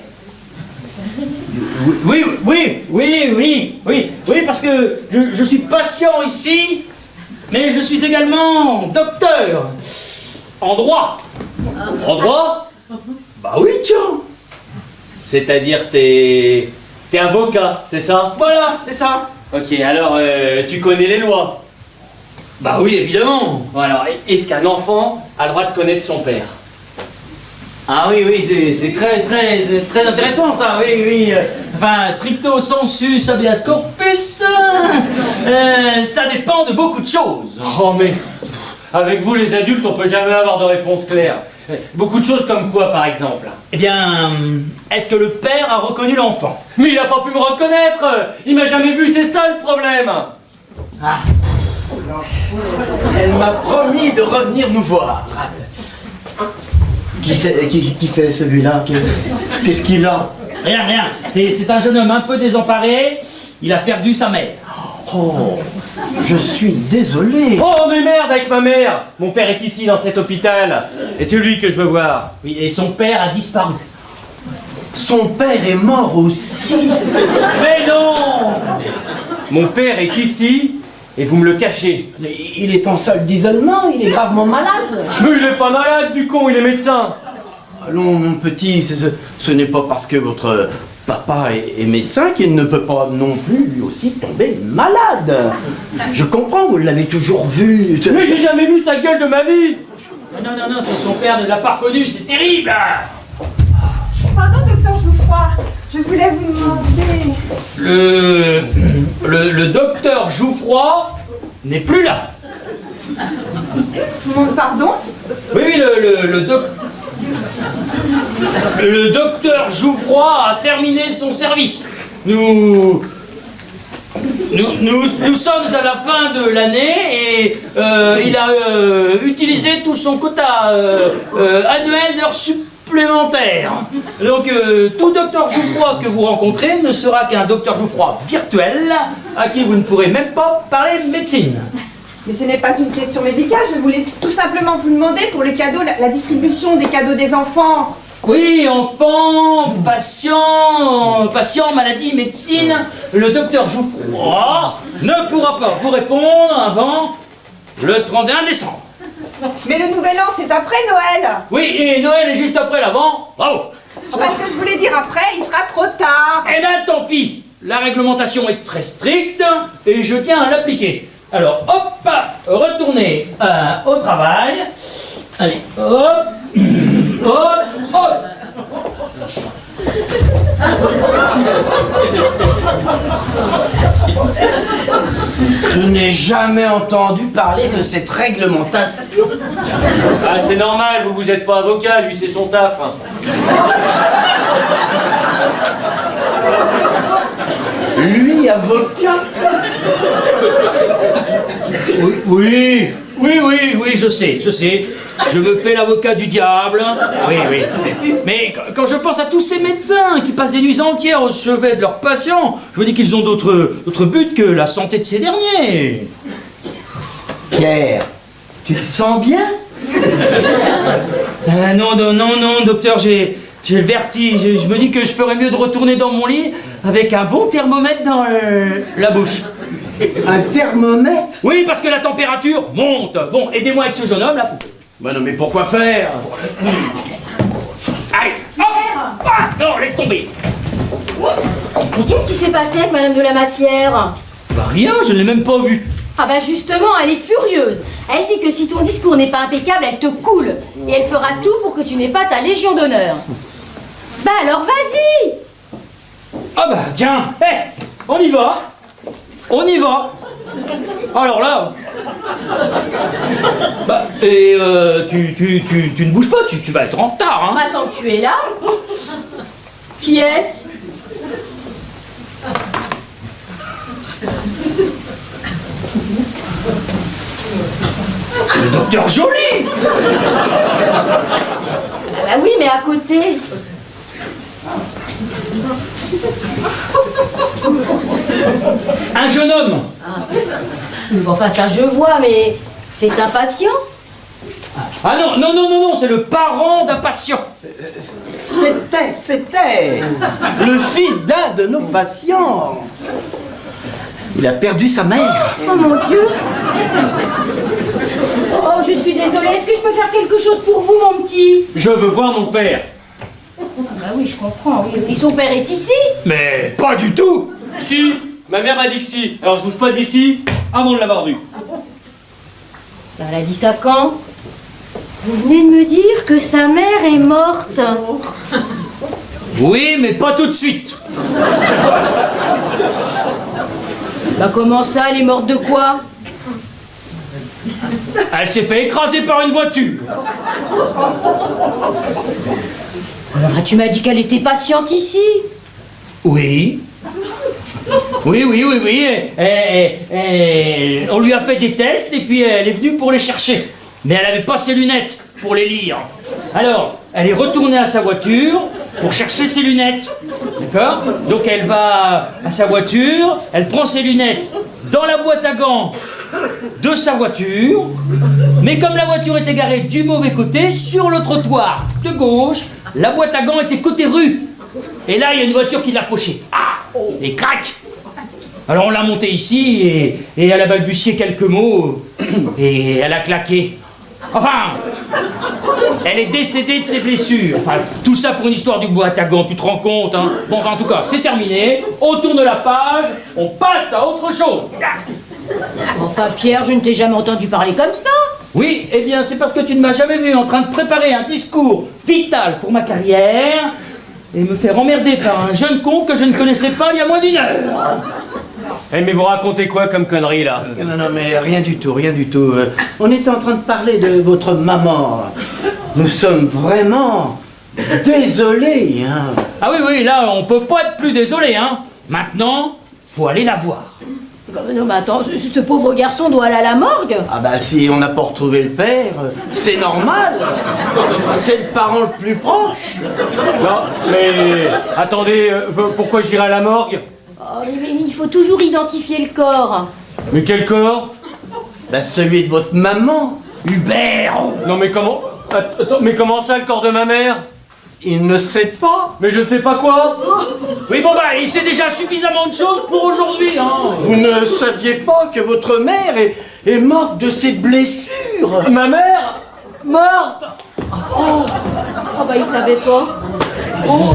S2: Oui, parce que je suis patient ici, mais je suis également docteur. En droit.
S11: En droit?
S2: Bah oui, tiens.
S11: C'est-à-dire t'es avocat, c'est ça?
S2: Voilà, c'est ça.
S11: Ok, alors tu connais les lois?
S2: Bah oui, évidemment.
S11: Bon alors, est-ce qu'un enfant a le droit de connaître son père?
S2: Ah oui, c'est très intéressant ça, oui. Enfin, stricto sensu habeas corpus, ça dépend de beaucoup de choses.
S11: Oh mais, avec vous les adultes, on peut jamais avoir de réponse claire. Beaucoup de choses comme quoi, par exemple?
S2: Eh bien, est-ce que le père a reconnu l'enfant?
S11: Mais il a pas pu me reconnaître. Il m'a jamais vu, c'est ça le problème.
S2: Ah.
S5: Elle m'a promis de revenir nous voir. Qui c'est celui-là? Qu'est-ce qu'il a?
S2: Rien. C'est un jeune homme un peu désemparé. Il a perdu sa mère.
S5: Oh, je suis désolé.
S11: Oh mais merde avec ma mère. Mon père est ici dans cet hôpital. Et c'est lui que je veux voir.
S2: Oui, et son père a disparu.
S5: Son père est mort aussi.
S2: Mais non!
S11: Mon père est ici et vous me le cachez.
S5: Il est en salle d'isolement, il est gravement malade.
S11: Mais il est pas malade du con, il est médecin.
S5: Allons mon petit, ce n'est pas parce que votre papa est médecin qu'il ne peut pas non plus lui aussi tomber malade. Je comprends, vous l'avez toujours vu.
S11: Mais j'ai jamais vu sa gueule de ma vie.
S2: Non, son père ne l'a pas reconnu, c'est terrible.
S10: Pardon, docteur Jouffroy, je voulais vous demander...
S2: Le docteur Jouffroy n'est plus là.
S10: Pardon?
S2: Oui, le docteur Jouffroy a terminé son service. Nous sommes à la fin de l'année et il a utilisé tout son quota annuel d'heures supplémentaires. Donc tout docteur Jouffroy que vous rencontrez ne sera qu'un docteur Jouffroy virtuel à qui vous ne pourrez même pas parler médecine.
S10: Mais ce n'est pas une question médicale, je voulais tout simplement vous demander pour les cadeaux, la distribution des cadeaux des enfants.
S2: Oui, enfants, patients, maladie, médecine, le docteur Jouffroy ne pourra pas vous répondre avant le 31 décembre.
S10: Mais le nouvel an, c'est après Noël.
S2: Oui, et Noël est juste après l'avant. Bravo.
S10: Parce que je voulais dire après, il sera trop tard.
S2: Eh bien, tant pis. La réglementation est très stricte et je tiens à l'appliquer. Alors, hop, retournez au travail. Allez, hop, hop, hop.
S5: Je n'ai jamais entendu parler de cette réglementation.
S11: Ah c'est normal, vous êtes pas avocat, lui c'est son taf.
S5: Lui, avocat?
S2: Oui, je sais. Je me fais l'avocat du diable. Oui. Mais quand je pense à tous ces médecins qui passent des nuits entières au chevet de leurs patients, je me dis qu'ils ont d'autres buts que la santé de ces derniers.
S5: Pierre, tu te sens bien?
S2: Non, docteur, j'ai le vertige. Je me dis que je ferais mieux de retourner dans mon lit avec un bon thermomètre dans la bouche.
S5: Un thermomètre?
S2: Oui, parce que la température monte. Bon, aidez-moi avec ce jeune homme, là.
S5: Bah non, mais pourquoi faire?
S2: Allez, hop! Ah, non, laisse tomber.
S8: Mais qu'est-ce qui s'est passé avec Madame de la Massière?
S2: Bah rien, je ne l'ai même pas vue.
S8: Ah bah justement, elle est furieuse. Elle dit que si ton discours n'est pas impeccable, elle te coule. Et elle fera tout pour que tu n'aies pas ta Légion d'honneur. Bah alors vas-y!
S2: Ah bah tiens, on y va. Alors là... Bah, et tu ne bouges pas, tu vas être en retard, hein.
S8: Attends que tu es là. Qui est-ce?
S2: Le docteur Joly.
S8: Ah bah oui, mais à côté.
S2: Un jeune homme.
S8: Enfin ça je vois, mais c'est un patient?
S2: Ah non, c'est le parent d'un patient.
S5: C'était le fils d'un de nos patients. Il a perdu sa mère.
S8: Oh mon Dieu. Oh, je suis désolée, est-ce que je peux faire quelque chose pour vous, mon petit?
S11: Je veux voir mon père.
S8: Bah oui, je comprends, oui. Et son père est ici?
S2: Mais pas du tout.
S11: Si, ma mère m'a dit que si. Alors je bouge pas d'ici avant de l'avoir vu.
S8: Elle a dit ça quand? Vous venez de me dire que sa mère est morte.
S2: Oui, mais pas tout de suite.
S8: Bah comment ça, elle est morte de quoi?
S2: Elle s'est fait écraser par une voiture.
S8: Ah, tu m'as dit qu'elle était patiente ici.
S2: Oui. Oui. On lui a fait des tests et puis elle est venue pour les chercher. Mais elle n'avait pas ses lunettes pour les lire. Alors, elle est retournée à sa voiture pour chercher ses lunettes. D'accord? Donc elle va à sa voiture, elle prend ses lunettes dans la boîte à gants de sa voiture. Mais comme la voiture était garée du mauvais côté, sur le trottoir de gauche, la boîte à gants était côté rue. Et là, il y a une voiture qui l'a fauchée. Ah! Et crac! Alors on l'a montée ici et elle a balbutié quelques mots et elle a claqué. Enfin, elle est décédée de ses blessures. Enfin, tout ça pour une histoire du boîte à gants, tu te rends compte, hein? Bon, en tout cas, c'est terminé. On tourne la page, on passe à autre chose.
S8: Enfin, Pierre, je ne t'ai jamais entendu parler comme ça.
S2: Oui, eh bien, c'est parce que tu ne m'as jamais vu en train de préparer un discours vital pour ma carrière et me faire emmerder par un jeune con que je ne connaissais pas il y a moins d'une heure.
S11: Eh, mais vous racontez quoi comme connerie, là?
S5: Non, mais rien du tout. On était en train de parler de votre maman. Nous sommes vraiment désolés, hein.
S2: Ah oui, là, on peut pas être plus désolé, hein. Maintenant, faut aller la voir.
S8: Non, mais attends, ce pauvre garçon doit aller à la morgue.
S5: Ah bah si on n'a pas retrouvé le père, c'est normal. C'est le parent le plus proche.
S11: Non, mais attendez, pourquoi j'irai à la morgue?
S8: Oh, mais il faut toujours identifier le corps.
S11: Mais quel corps?
S5: Bah celui de votre maman, Hubert.
S11: Non mais comment? Attends, mais comment ça, le corps de ma mère?
S5: Il ne sait pas.
S11: Mais je sais pas quoi.
S2: Oui, bon bah, il sait déjà suffisamment de choses pour aujourd'hui, hein.
S5: Vous ne saviez pas que votre mère est morte de ses blessures?
S11: Ma mère? Morte?
S8: Oh bah il savait pas.
S5: Oh.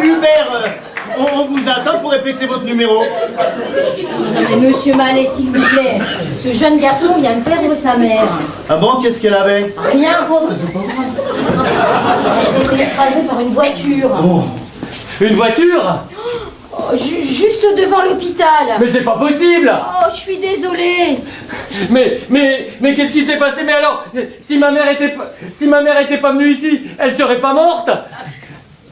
S3: Hubert, on vous attend pour répéter votre numéro.
S8: Mais monsieur Mallet, s'il vous plaît, ce jeune garçon vient de perdre sa mère.
S3: Ah bon, qu'est-ce qu'elle avait?
S8: Rien, elle s'est fait écraser par une voiture.
S3: Oh.
S11: Une voiture?
S8: Oh, juste devant l'hôpital.
S11: Mais c'est pas possible.
S8: Oh, je suis désolée.
S11: Mais qu'est-ce qui s'est passé? Mais alors, si ma mère était pas venue ici, elle serait pas morte?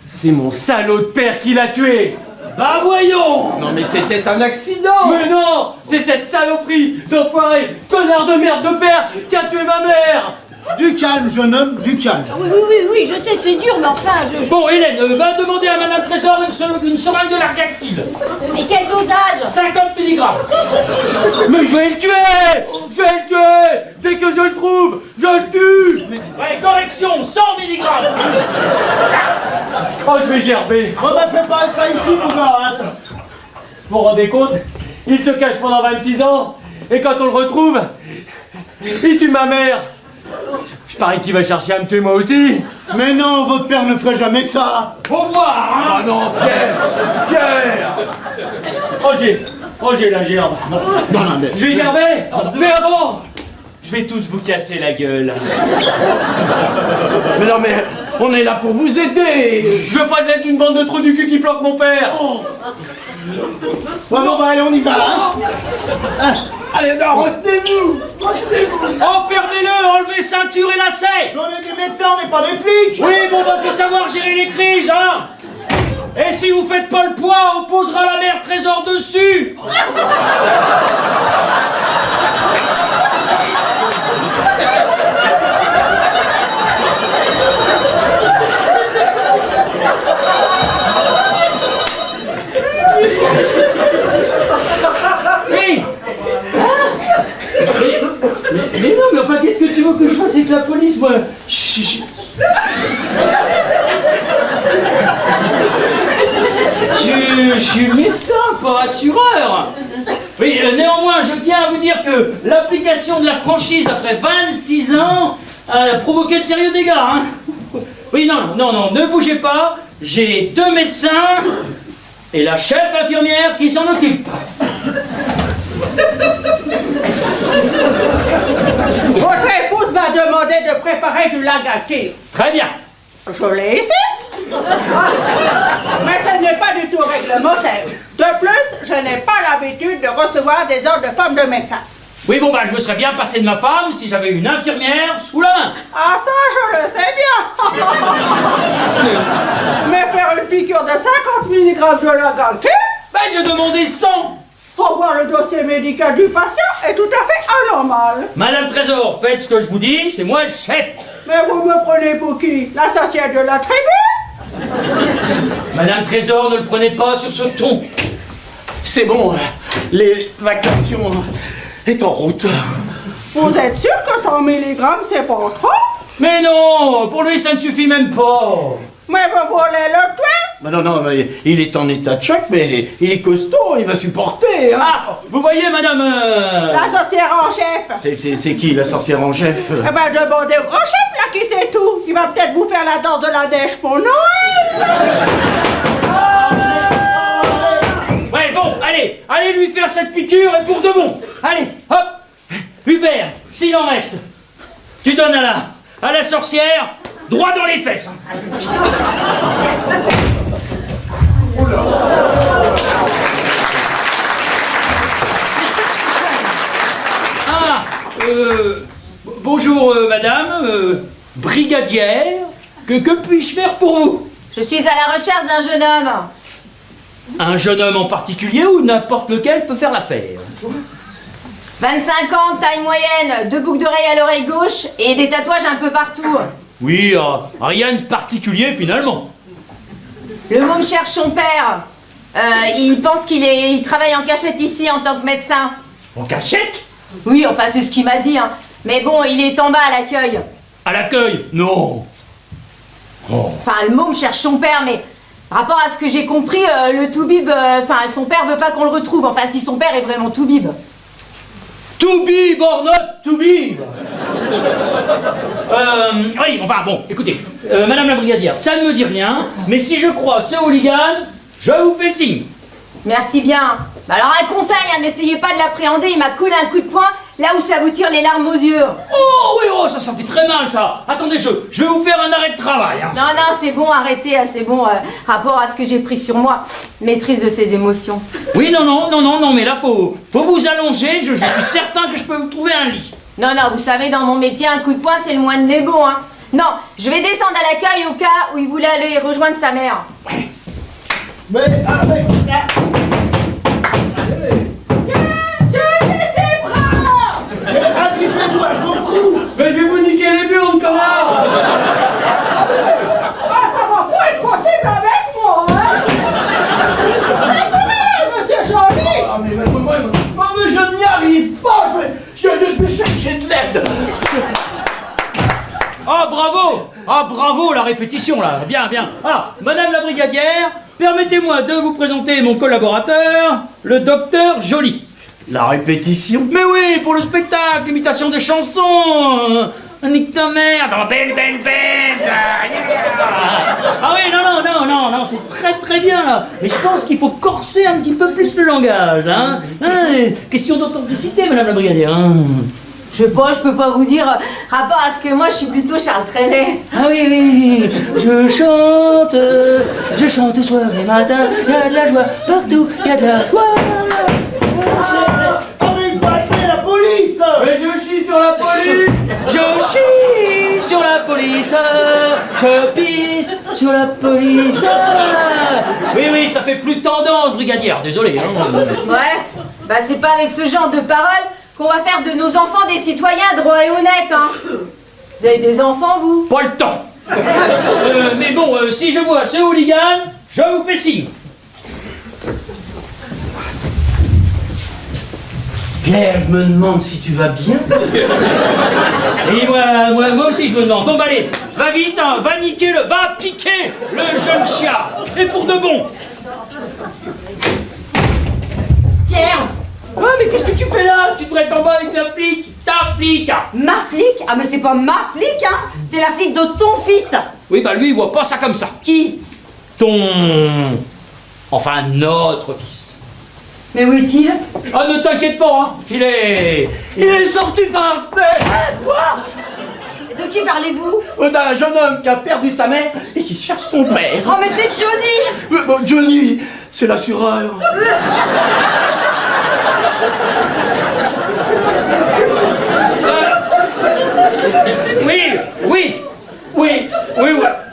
S11: C'est mon salaud de père qui l'a tué.
S2: Bah voyons.
S5: Non mais c'était un accident.
S11: Mais non, c'est cette saloperie d'enfoiré, connard de merde de père qui a tué ma mère.
S3: Du calme, jeune homme, du calme.
S8: Oui, je sais, c'est dur, mais enfin,
S2: Bon, Hélène, va demander à Madame Trésor une seringue de Largactil.
S8: Mais quel dosage?
S2: 50 mg.
S11: Mais je vais le tuer. Dès que je le trouve, je le tue.
S2: Ouais, correction, 100 mg.
S11: Oh, je vais gerber.
S3: Oh bah fais pas ça ici, mon gars, hein.
S11: Vous vous rendez compte? Il se cache pendant 26 ans, et quand on le retrouve, il tue ma mère. Je parie qu'il va chercher à me tuer moi aussi.
S3: Mais non, votre père ne ferait jamais ça.
S2: Faut voir, hein.
S5: Ah non, Pierre.
S11: Oh, j'ai la gerbe.
S3: Non, mais...
S11: Je vais gerber. Mais avant, je vais tous vous casser la gueule.
S5: Mais non, mais on est là pour vous aider.
S11: Je veux pas de l'aide d'une bande de trous du cul qui planque mon père.
S3: Bon, bah allez, on y va, hein.
S5: Allez, non, retenez-vous.
S2: Enfermez-le, enlevez ceinture et lacets.
S3: On est des médecins, on n'est pas des flics.
S2: Oui, bon, bah faut savoir gérer les crises, hein. Et si vous faites pas le poids, on posera la mère Trésor dessus. Oui. Mais non, mais enfin, qu'est-ce que tu veux que je fasse avec la police, moi? Je suis médecin, pas assureur. Oui, néanmoins, je tiens à vous dire que l'application de la franchise après 26 ans a provoqué de sérieux dégâts. Hein. Oui, non, ne bougez pas. J'ai 2 médecins et la chef infirmière qui s'en occupe.
S9: Votre épouse m'a demandé de préparer du lagaki.
S2: Très bien.
S9: Je l'ai ici. Mais ce n'est pas du tout réglementaire. De plus, je n'ai pas l'habitude de recevoir des ordres de femmes de médecin.
S2: Oui, bon, bah, je me serais bien passé de ma femme si j'avais une infirmière sous la main.
S9: Ah, ça, je le sais bien. Mais faire une piqûre de 50 mg de lagaki?
S2: Ben, je demandais 100.
S9: Faut voir le dossier médical du patient est tout à fait anormal.
S2: Madame Trésor, faites ce que je vous dis, c'est moi le chef.
S9: Mais vous me prenez pour qui? L'associé de la tribu?
S2: Madame Trésor, ne le prenez pas sur ce ton.
S5: C'est bon, l'évacuation est en route.
S9: Vous êtes sûr que 100 mg c'est pas trop?
S2: Mais non, pour lui ça ne suffit même pas.
S9: Mais vous voulez le tuer?
S5: Bah non, mais il est en état de choc, mais il est costaud, il va supporter. Hein.
S2: Ah, vous voyez, madame...
S9: La sorcière en chef.
S5: C'est qui, la sorcière en chef?
S9: Eh ben, demandez au grand chef, là, qui sait tout. Il va peut-être vous faire la danse de la neige pour Noël.
S2: Ouais, bon, allez lui faire cette piqûre et pour de bon. Allez, hop. Hubert, s'il en reste, tu donnes à la sorcière droit dans les fesses. Ah, bonjour madame, brigadière, que puis-je faire pour vous?
S8: Je suis à la recherche d'un jeune homme.
S2: Un jeune homme en particulier ou n'importe lequel peut faire l'affaire?
S8: 25 ans, taille moyenne, 2 boucles d'oreilles à l'oreille gauche et des tatouages un peu partout.
S2: Oui, rien de particulier finalement.
S8: Le môme cherche son père. Il pense qu'il travaille en cachette ici en tant que médecin.
S2: En cachette?
S8: Oui, enfin c'est ce qu'il m'a dit. Hein. Mais bon, il est en bas à l'accueil.
S2: À l'accueil? Non. Oh.
S8: Enfin, le môme cherche son père, mais rapport à ce que j'ai compris, le Toubib, son père veut pas qu'on le retrouve. Enfin, si son père est vraiment Toubib.
S2: Toubib or not Toubib. Oui, enfin bon, écoutez, madame la brigadière, ça ne me dit rien, mais si je crois ce hooligan, je vous fais signe.
S8: Merci bien. Bah alors un conseil, hein, n'essayez pas de l'appréhender, il m'a collé un coup de poing là où ça vous tire les larmes aux yeux.
S2: Oh oui, oh, ça fait très mal ça. Attendez, je vais vous faire un arrêt de travail. Hein.
S8: Non, c'est bon, arrêtez, c'est bon, rapport à ce que j'ai pris sur moi, maîtrise de ses émotions.
S2: Oui, non, mais là, faut vous allonger, je suis certain que je peux vous trouver un lit.
S8: Non, vous savez, dans mon métier, un coup de poing, c'est le moins de les beaux, hein. Non, je vais descendre à l'accueil au cas où il voulait aller rejoindre sa mère.
S2: Ouais.
S3: Mais avec... Agrippez-vous à son cou.
S11: Mais je vais vous niquer les burnes, connard.
S9: Ah, ça va pas être possible avec moi, hein? C'est combien, monsieur Joly?
S5: Ah, mais je n'y arrive pas, je vais chercher de l'aide.
S2: Ah, bravo, la répétition, là, bien. Alors, madame la brigadière, permettez-moi de vous présenter mon collaborateur, le docteur Joly.
S5: La répétition?
S2: Mais oui, pour le spectacle, l'imitation de chansons. Nique ta mère, dans belle, ça, yeah. Ah oui, non, c'est très bien, là. Mais je pense qu'il faut corser un petit peu plus le langage, hein. Question d'authenticité, madame la brigadière, hein.
S8: Je peux pas vous dire, rapport à ce que moi, je suis plutôt Charles Trenet.
S2: Ah oui, je chante soir et matin, il y a de la joie partout, il y a de la joie.
S3: Il faut appeler la police.
S11: Mais je chie sur la police.
S2: Je chie sur la police, je pisse sur la police. Oui, ça fait plus tendance, brigadière, désolé. Hein.
S8: Ouais, bah c'est pas avec ce genre de paroles qu'on va faire de nos enfants des citoyens droits et honnêtes, hein. Vous avez des enfants, vous?
S2: Pas le temps. Mais bon, si je vois ce hooligan, je vous fais signe.
S5: Pierre, je me demande si tu vas bien.
S2: Et moi aussi je me demande. Bon bah allez, va vite, hein, va piquer le jeune chien. Et pour de bon.
S8: Pierre,
S2: Ah, mais qu'est-ce que tu fais là? Tu devrais être en bas avec la flic. Ta flic.
S7: Ma flic? Ah, mais c'est pas ma flic, hein! C'est la flic de ton fils!
S2: Oui, bah lui, il voit pas ça comme ça.
S7: Qui?
S2: Enfin, notre fils.
S7: Mais où est-il?
S2: Ah, ne t'inquiète pas, hein. Il est sorti par la fenêtre.
S7: Quoi? De qui parlez-vous?
S5: D'un jeune homme qui a perdu sa mère et qui cherche son père.
S7: Oh, mais c'est Johnny!
S5: Johnny, c'est l'assureur.
S2: Oui.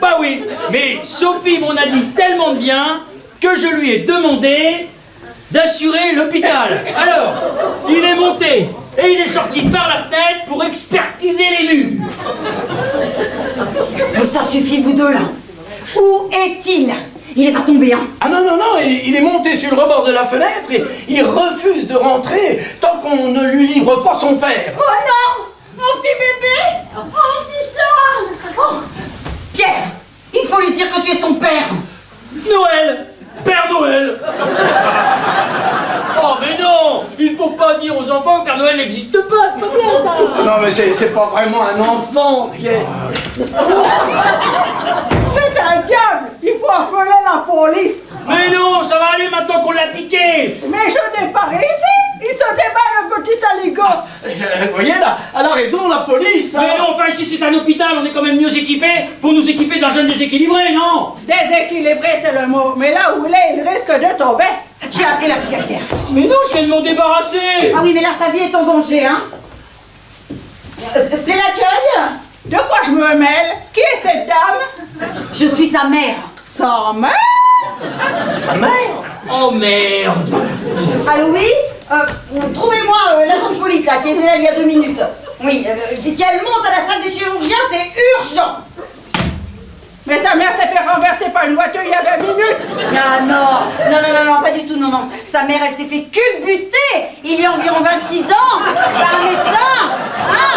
S2: Bah oui. Mais Sophie m'en a dit tellement de bien que je lui ai demandé d'assurer l'hôpital. Alors, il est monté et il est sorti par la fenêtre pour expertiser les murs.
S7: Mais ça suffit, vous deux, là! Où est-il? Il est pas tombé, hein?
S5: Ah non, il est monté sur le rebord de la fenêtre et il refuse de rentrer tant qu'on ne lui livre pas son père.
S7: Oh non! Mon petit bébé! Oh, mon petit Charles! Oh. Pierre! Il faut lui dire que tu es son père!
S2: Noël! Père Noël! Oh mais non! Il faut pas dire aux enfants que Père Noël n'existe pas!
S5: Non mais c'est pas vraiment un enfant, Pierre!
S9: C'est un diable! Il faut appeler la police!
S2: Mais non, ça va aller maintenant qu'on l'a piqué!
S9: Mais je n'ai pas réussi! Il se débat le petit saligot!
S5: Vous voyez là, elle a raison, la police!
S2: Mais non, enfin ici c'est un hôpital, on est quand même mieux équipés pour nous équiper d'un jeune déséquilibré, non?
S9: Déséquilibré, c'est le mot. Mais là où il est, il risque de tomber.
S7: J'ai appelé la brigadière.
S2: Mais non, je viens de m'en débarrasser!
S7: Ah oui, mais là, sa vie est en danger, hein? C'est l'accueil?
S9: De quoi je me mêle? Qui est cette dame?
S7: Je suis sa mère.
S9: Sa mère?
S5: Sa mère?
S2: Oh merde!
S7: Allô, oui? Trouvez-moi l'agent de police, là, qui était là il y a 2 minutes. Oui, qu'elle monte à la salle des chirurgiens, c'est urgent!
S9: Mais sa mère s'est fait renverser par une voiture il y a 20 minutes!
S7: Ah non, pas du tout, non. Sa mère, elle s'est fait culbuter il y a environ 26 ans par un médecin! Hein?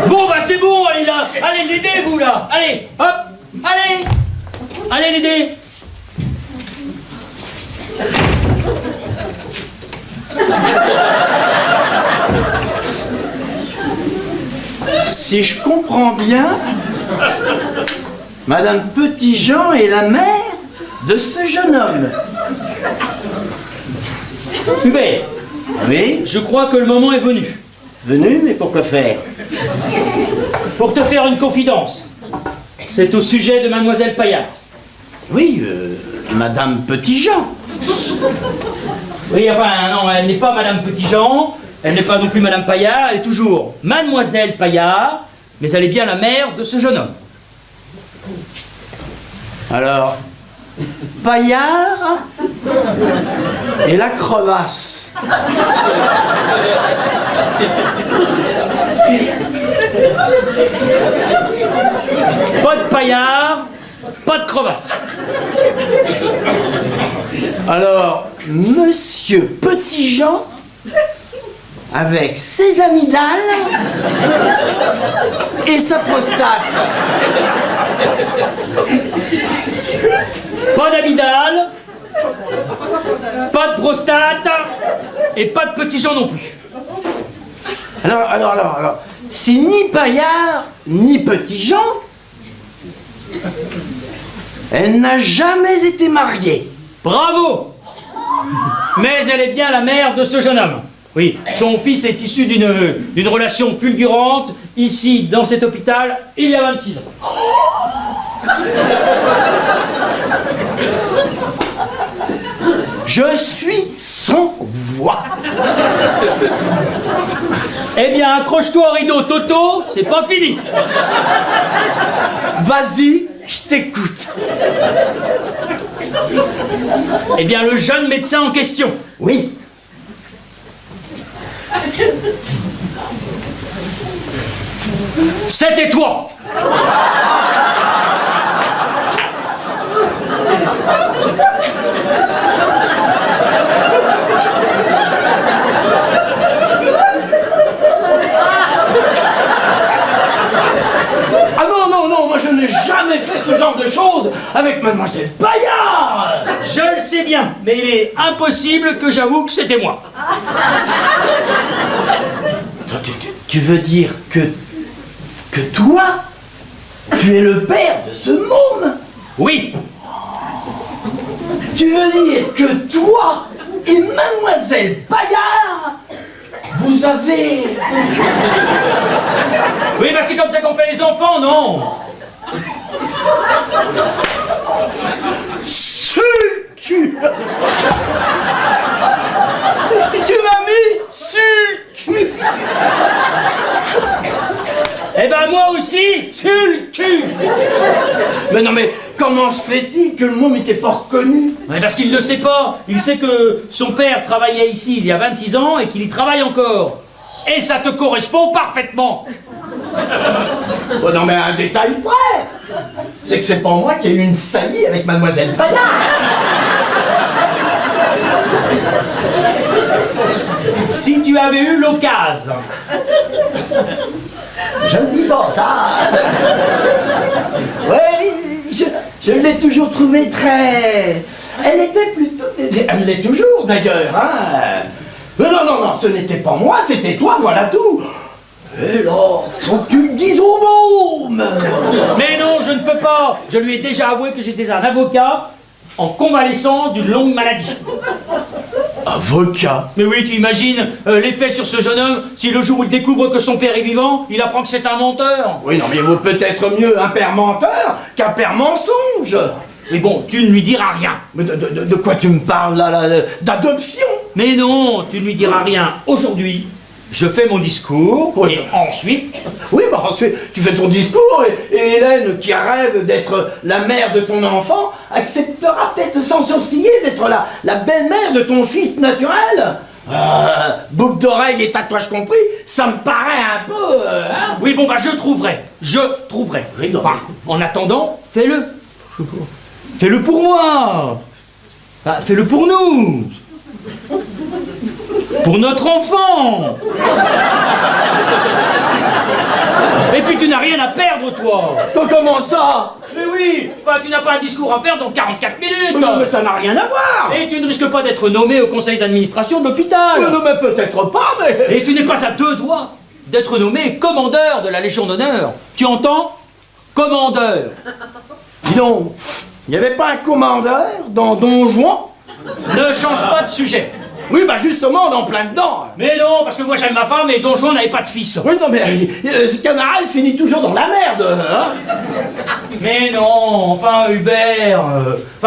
S2: Bon bah c'est bon, allez là! Allez l'aider vous là! Allez, hop! Allez l'aider!
S5: Si je comprends bien, Madame Petitjean est la mère de ce jeune homme.
S2: Hubert,
S5: Oui,
S2: je crois que le moment est venu.
S5: venu, mais pourquoi faire?
S2: Pour te faire une confidence. C'est au sujet de Mademoiselle Paillard.
S5: Oui, Madame Petitjean.
S2: Oui, enfin, non, elle n'est pas Madame Petitjean, elle n'est pas non plus Madame Paillard, elle est toujours Mademoiselle Paillard, mais elle est bien la mère de ce jeune homme.
S5: Alors, Paillard et la crevasse.
S2: Pas de Paillard, pas de crevasse.
S5: Alors, Monsieur Petitjean, avec ses amygdales et sa prostate.
S2: Pas d'amygdale, pas de prostate, et pas de Petitjean non plus.
S5: Alors, c'est ni Paillard, ni Petitjean. Elle n'a jamais été mariée.
S2: Bravo! Mais elle est bien la mère de ce jeune homme. Oui, son fils est issu d'une relation fulgurante, ici, dans cet hôpital, il y a 26 ans.
S5: Je suis sans voix.
S2: Eh bien, accroche-toi au rideau, Toto, c'est pas fini.
S5: Vas-y, je t'écoute.
S2: Eh bien, le jeune médecin en question.
S5: Oui.
S2: C'était toi.
S5: mademoiselle Paillard!
S2: Je le sais bien, mais il est impossible que j'avoue que c'était moi.
S5: Tu veux dire que toi, tu es le père de ce môme?
S2: Oui.
S5: Tu veux dire que toi et mademoiselle Paillard, vous avez...
S2: Oui, bah c'est comme ça qu'on fait les enfants, non?
S5: Sur le cul. Tu m'as mis sur le cul.
S2: Eh ben moi aussi, sur le cul.
S5: Mais non, mais comment se fait-il que le môme n'était pas reconnu?
S2: Ouais, parce qu'il ne le sait pas. Il sait que son père travaillait ici il y a 26 ans et qu'il y travaille encore. Et ça te correspond parfaitement.
S5: Oh non, mais un détail près, c'est que c'est pas moi qui ai eu une saillie avec mademoiselle Paillard.
S2: Si tu avais eu l'occasion.
S5: Je ne dis pas ça. Oui, je l'ai toujours trouvée très... Elle était plutôt... Elle l'est toujours d'ailleurs, hein. Mais non, ce n'était pas moi, c'était toi, voilà tout. Et là, faut que tu me dises au môme.
S2: Mais non, je ne peux pas. Je lui ai déjà avoué que j'étais un avocat en convalescence d'une longue maladie.
S5: Avocat?
S2: Mais oui, tu imagines l'effet sur ce jeune homme si le jour où il découvre que son père est vivant, il apprend que c'est un menteur.
S5: Oui, non, mais il vaut peut-être mieux un père menteur qu'un père mensonge.
S2: Mais bon, tu ne lui diras rien.
S5: Mais de quoi tu me parles là, d'adoption?
S2: Mais non, tu ne lui diras rien. Aujourd'hui, je fais mon discours,
S5: oui.
S2: Et ensuite...
S5: Oui, bah ensuite, tu fais ton discours, et Hélène, qui rêve d'être la mère de ton enfant, acceptera peut-être sans sourciller d'être la belle-mère de ton fils naturel. Boucle d'oreille et tatouage compris, ça me paraît un peu... hein?
S2: Oui, bon, bah je trouverai. Oui, non. Bah, en attendant, fais-le. Fais-le pour moi. Bah, fais-le pour nous. Pour notre enfant. Et puis tu n'as rien à perdre, toi.
S5: Comment ça?
S2: Mais oui. Enfin, tu n'as pas un discours à faire dans 44 minutes.
S5: Mais ça n'a rien à voir.
S2: Et tu ne risques pas d'être nommé au conseil d'administration de l'hôpital.
S5: Non, mais peut-être pas, mais...
S2: Et tu n'es pas à 2 doigts d'être nommé commandeur de la Légion d'honneur. Tu entends? Commandeur.
S5: Dis donc, il n'y avait pas un commandeur dans Don Juan?
S2: Ne change pas de sujet.
S5: Oui, bah justement, on est en plein dedans.
S2: Mais non, parce que moi j'aime ma femme et Don Juan n'avait pas de fils.
S5: Oui, non, mais ce canard finit toujours dans la merde, hein.
S2: Mais non, enfin Hubert,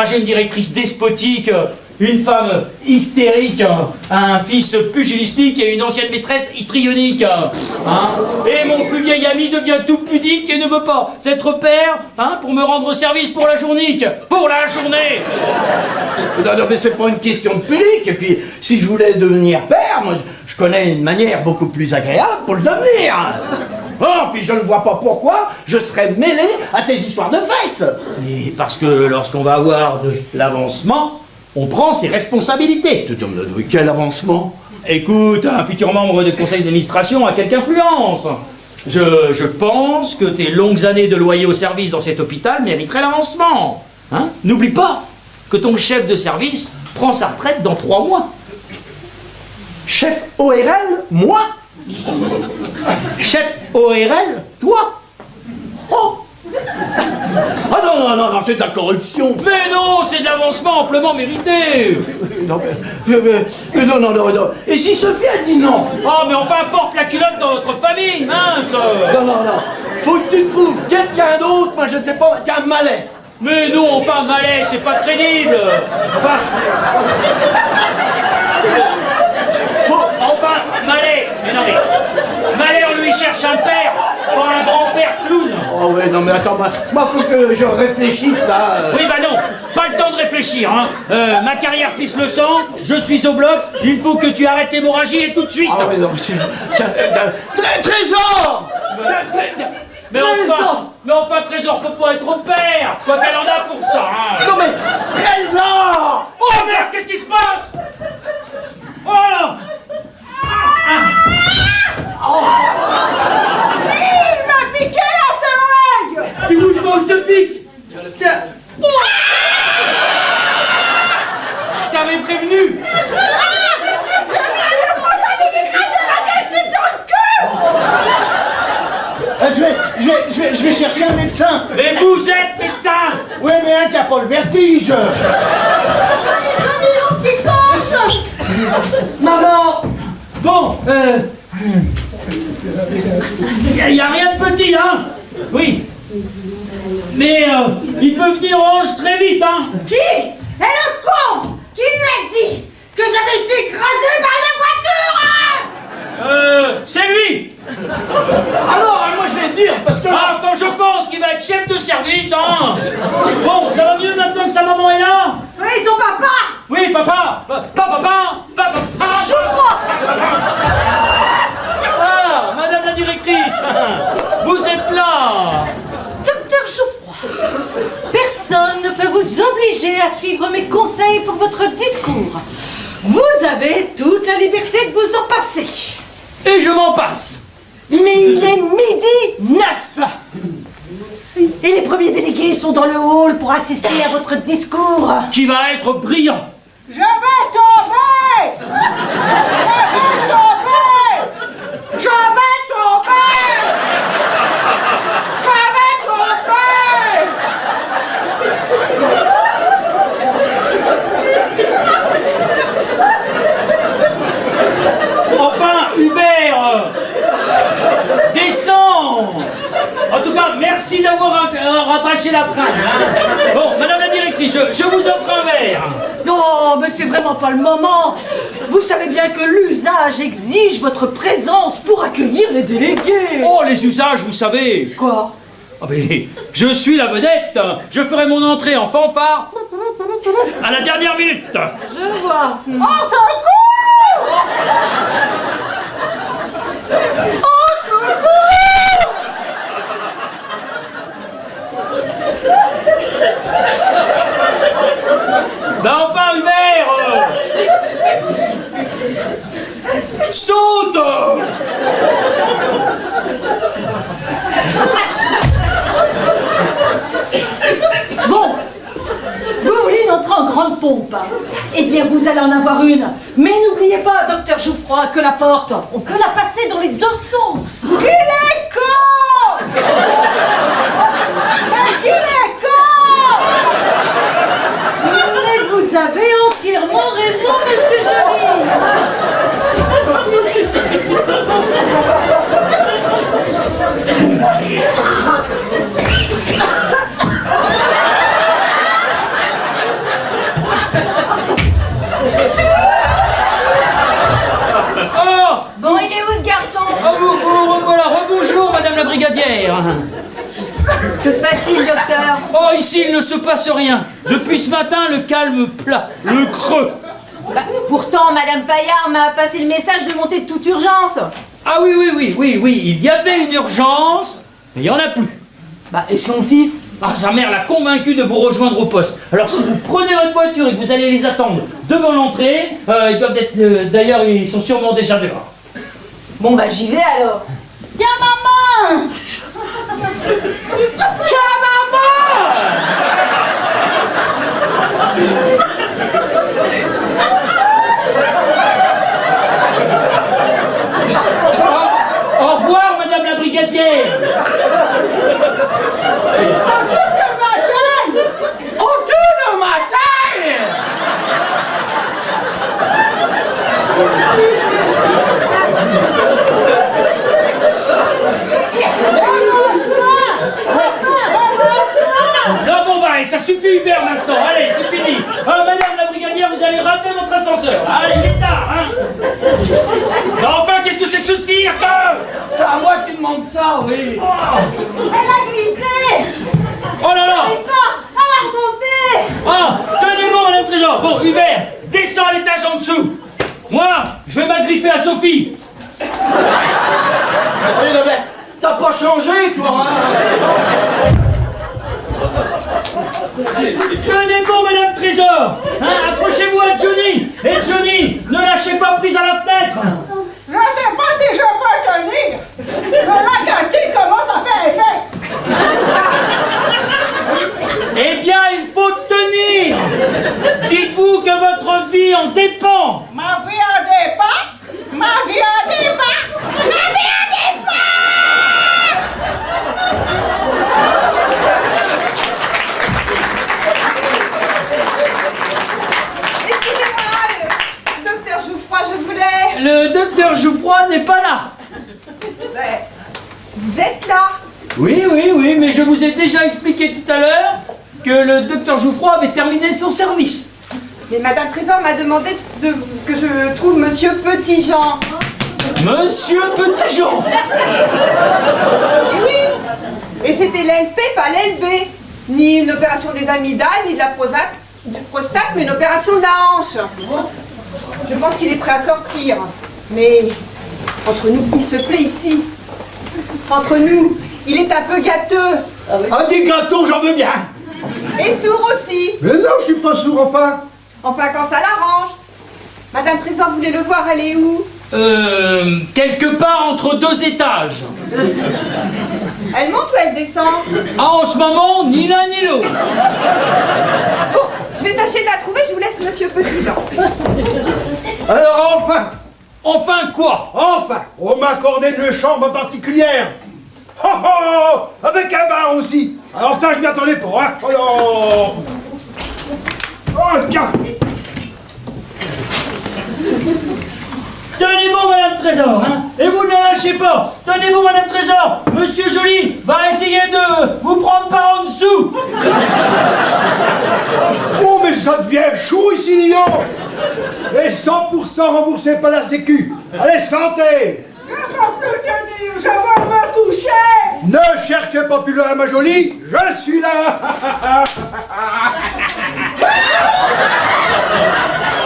S2: j'ai une directrice despotique, une femme hystérique, un fils pugilistique et une ancienne maîtresse histrionique. Hein. Et mon plus vieil ami devient tout pudique et ne veut pas être père pour me rendre service pour la journée. Pour la journée.
S5: Non, mais c'est pas une question de pudique. Et puis, si je voulais devenir père, moi, je connais une manière beaucoup plus agréable pour le devenir. Oh, puis je ne vois pas pourquoi je serais mêlé à tes histoires de fesses.
S2: Et parce que lorsqu'on va avoir de l'avancement, on prend ses responsabilités.
S5: Quel avancement?
S2: Écoute, un futur membre de conseil d'administration a quelque influence. Je pense que tes longues années de loyer au service dans cet hôpital mériteraient l'avancement. Hein? N'oublie pas que ton chef de service prend sa retraite dans 3 mois.
S5: Chef ORL? Moi?
S2: Chef ORL? Toi? Oh!
S5: Ah non, c'est de la corruption.
S2: Mais non, c'est de l'avancement amplement mérité.
S5: Non. Et si Sophie a dit non?
S2: Oh, mais enfin, porte la culotte dans votre famille, mince.
S5: Non. Faut que tu trouves quelqu'un d'autre, moi je ne sais pas, qu'un Malais.
S2: Mais non, enfin, Malais, c'est pas crédible. Enfin, Malais. Mais non, mais Malais, on lui cherche un père, pas un grand-père clown.
S5: Oh ouais, non mais attends, moi faut que je réfléchisse à...
S2: Oui, bah non, pas le temps de réfléchir, hein. Ma carrière pisse le sang, je suis au bloc, il faut que tu arrêtes l'hémorragie et tout de suite.
S5: Ah ouais, non, Trésor.
S2: Mais enfin, Trésor peut pas être père, quoi qu'elle en a pour ça, hein.
S5: Non mais, Trésor.
S2: Oh merde, qu'est-ce qui se passe? Oh là.
S9: Il m'a piqué la seringue.
S2: Tu bouges pas, je te pique. Tiens. t'ai prévenu.
S3: Je vais chercher un médecin.
S2: Mais vous êtes médecin.
S3: Oui, mais un qui a pas le vertige.
S2: Maman. Bon, y a rien de petit, hein. Oui. Mais il peut venir orange très vite, hein.
S9: Qui? Et le con qui lui a dit que j'avais été écrasé par la voiture?
S2: C'est lui.
S3: Alors, moi je vais te dire, parce que...
S2: Ah, quand je pense qu'il va être chef de service, hein. Bon, ça va mieux maintenant que sa maman est là?
S9: Oui, son papa.
S2: Oui, papa. Papa.
S6: Geoffroy!
S2: Ah, madame la directrice, vous êtes là.
S6: Docteur Geoffroy, personne ne peut vous obliger à suivre mes conseils pour votre discours. Vous avez toute la liberté de vous en passer.
S2: Et je m'en passe.
S6: Mais il est 12h09. Et les premiers délégués sont dans le hall pour assister à votre discours.
S2: Qui va être brillant.
S9: Je vais tomber.
S2: Enfin, Hubert, descends. En tout cas, merci d'avoir rattaché la traîne. Hein. Bon, madame la directrice, je vous offre un verre.
S6: Non, mais c'est vraiment pas le moment. Vous savez bien que l'usage exige votre présence pour accueillir les délégués.
S2: Oh, les usages, vous savez.
S6: Quoi?
S2: Ah mais, je suis la vedette. Je ferai mon entrée en fanfare à la dernière minute.
S6: Je vois.
S9: Oh, c'est un coup. Oh, c'est un coup.
S2: Ben enfin, Hubert, saute.
S6: Bon, vous voulez une entrée en grande pompe? Eh bien, vous allez en avoir une. Mais n'oubliez pas, docteur Geoffroy, que la porte, on peut la passer dans les deux sens.
S9: Il est con. Il est con.
S6: Mais vous avez entièrement raison, monsieur Joly.
S2: Oh,
S8: Bon, il est où ce garçon?
S2: oh vous revoilà. Rebonjour, madame la brigadière.
S8: Que se passe-t-il, docteur?
S2: Oh, ici, il ne se passe rien. Depuis ce matin, le calme plat, le creux.
S8: Bah, pourtant, madame Paillard m'a passé le message de monter de toute urgence.
S2: Ah oui, il y avait une urgence, mais il n'y en a plus.
S8: Bah, et son fils?
S2: Ah, sa mère l'a convaincu de vous rejoindre au poste. Alors, si vous prenez votre voiture et que vous allez les attendre devant l'entrée, ils doivent être... D'ailleurs, ils sont sûrement déjà dehors.
S8: Bon, bah, j'y vais alors.
S9: Tiens, maman.
S2: Tiens, maman! Au revoir, madame la brigadière. Non, bon, bah, ça suffit, Hubert, maintenant. Allez, c'est fini. Madame la brigadière, vous allez rater votre ascenseur. Allez, il est tard, hein. Non, enfin, qu'est-ce que c'est que ce cirque?
S3: C'est à moi qui demande ça, oui.
S9: Elle a glissé.
S2: Oh là là.
S9: Elle a remonté.
S2: Ah, tenez bon, madame Trésor. Bon, Hubert, descends à l'étage en dessous. Moi, je vais m'agripper à Sophie.
S3: Oui, mais t'as pas changé, toi, hein.
S2: Tenez bon, madame Trésor. Hein, accrochez-vous à Johnny. Et Johnny, ne lâchez pas prise à la fenêtre.
S9: Je sais pas si je peux tenir. Le raquetis commence à faire effet.
S2: Eh bien, il faut tenir. Dites-vous que votre vie en dépend.
S9: Ma vie en dépend. Ma vie en dépend. Ma vie en dépend.
S10: Excusez-moi, docteur Jouffroy, je voulais...
S2: Le docteur Jouffroy n'est pas là.
S10: Mais vous êtes là.
S2: Oui, mais je vous ai déjà expliqué tout à l'heure que le docteur Jouffroy avait terminé son service.
S10: Mais Madame Trésor m'a demandé que je trouve Monsieur Petitjean.
S2: Monsieur Petitjean.
S10: Et oui. Et c'était l'LP, pas l'LB. Ni une opération des amygdales, ni de la prostate, mais une opération de la hanche. Je pense qu'il est prêt à sortir. Mais entre nous, il se plaît ici. Entre nous, il est un peu gâteux.
S3: Ah, des gâteaux, j'en veux bien.
S10: Et sourd aussi.
S3: Mais non, je suis pas sourd, enfin.
S10: Enfin, quand ça l'arrange. Madame Trésor voulait le voir, elle est où?
S2: Quelque part entre 2 étages.
S10: Elle monte ou elle descend?
S2: Ah, en ce moment, ni l'un ni l'autre.
S10: Bon, je vais tâcher de la trouver, je vous laisse Monsieur Petitjean.
S3: Alors, enfin.
S2: Enfin quoi?
S3: Enfin, on m'a accordé 2 chambres particulières. Oh oh, avec un bar aussi. Alors ça, je m'y attendais pas, hein. Oh là. Oh, tiens.
S2: Tenez bon, Madame Trésor, hein. Et vous ne lâchez pas. Tenez bon, Madame Trésor. Monsieur Joly va essayer de vous prendre par en dessous.
S3: Oh, mais ça devient chaud ici, dis donc. Et 100% remboursé par la Sécu. Allez, santé.
S9: Je ne peux plus tenir, je vais me coucher.
S3: Ne cherchez pas plus loin, ma jolie. Je suis là.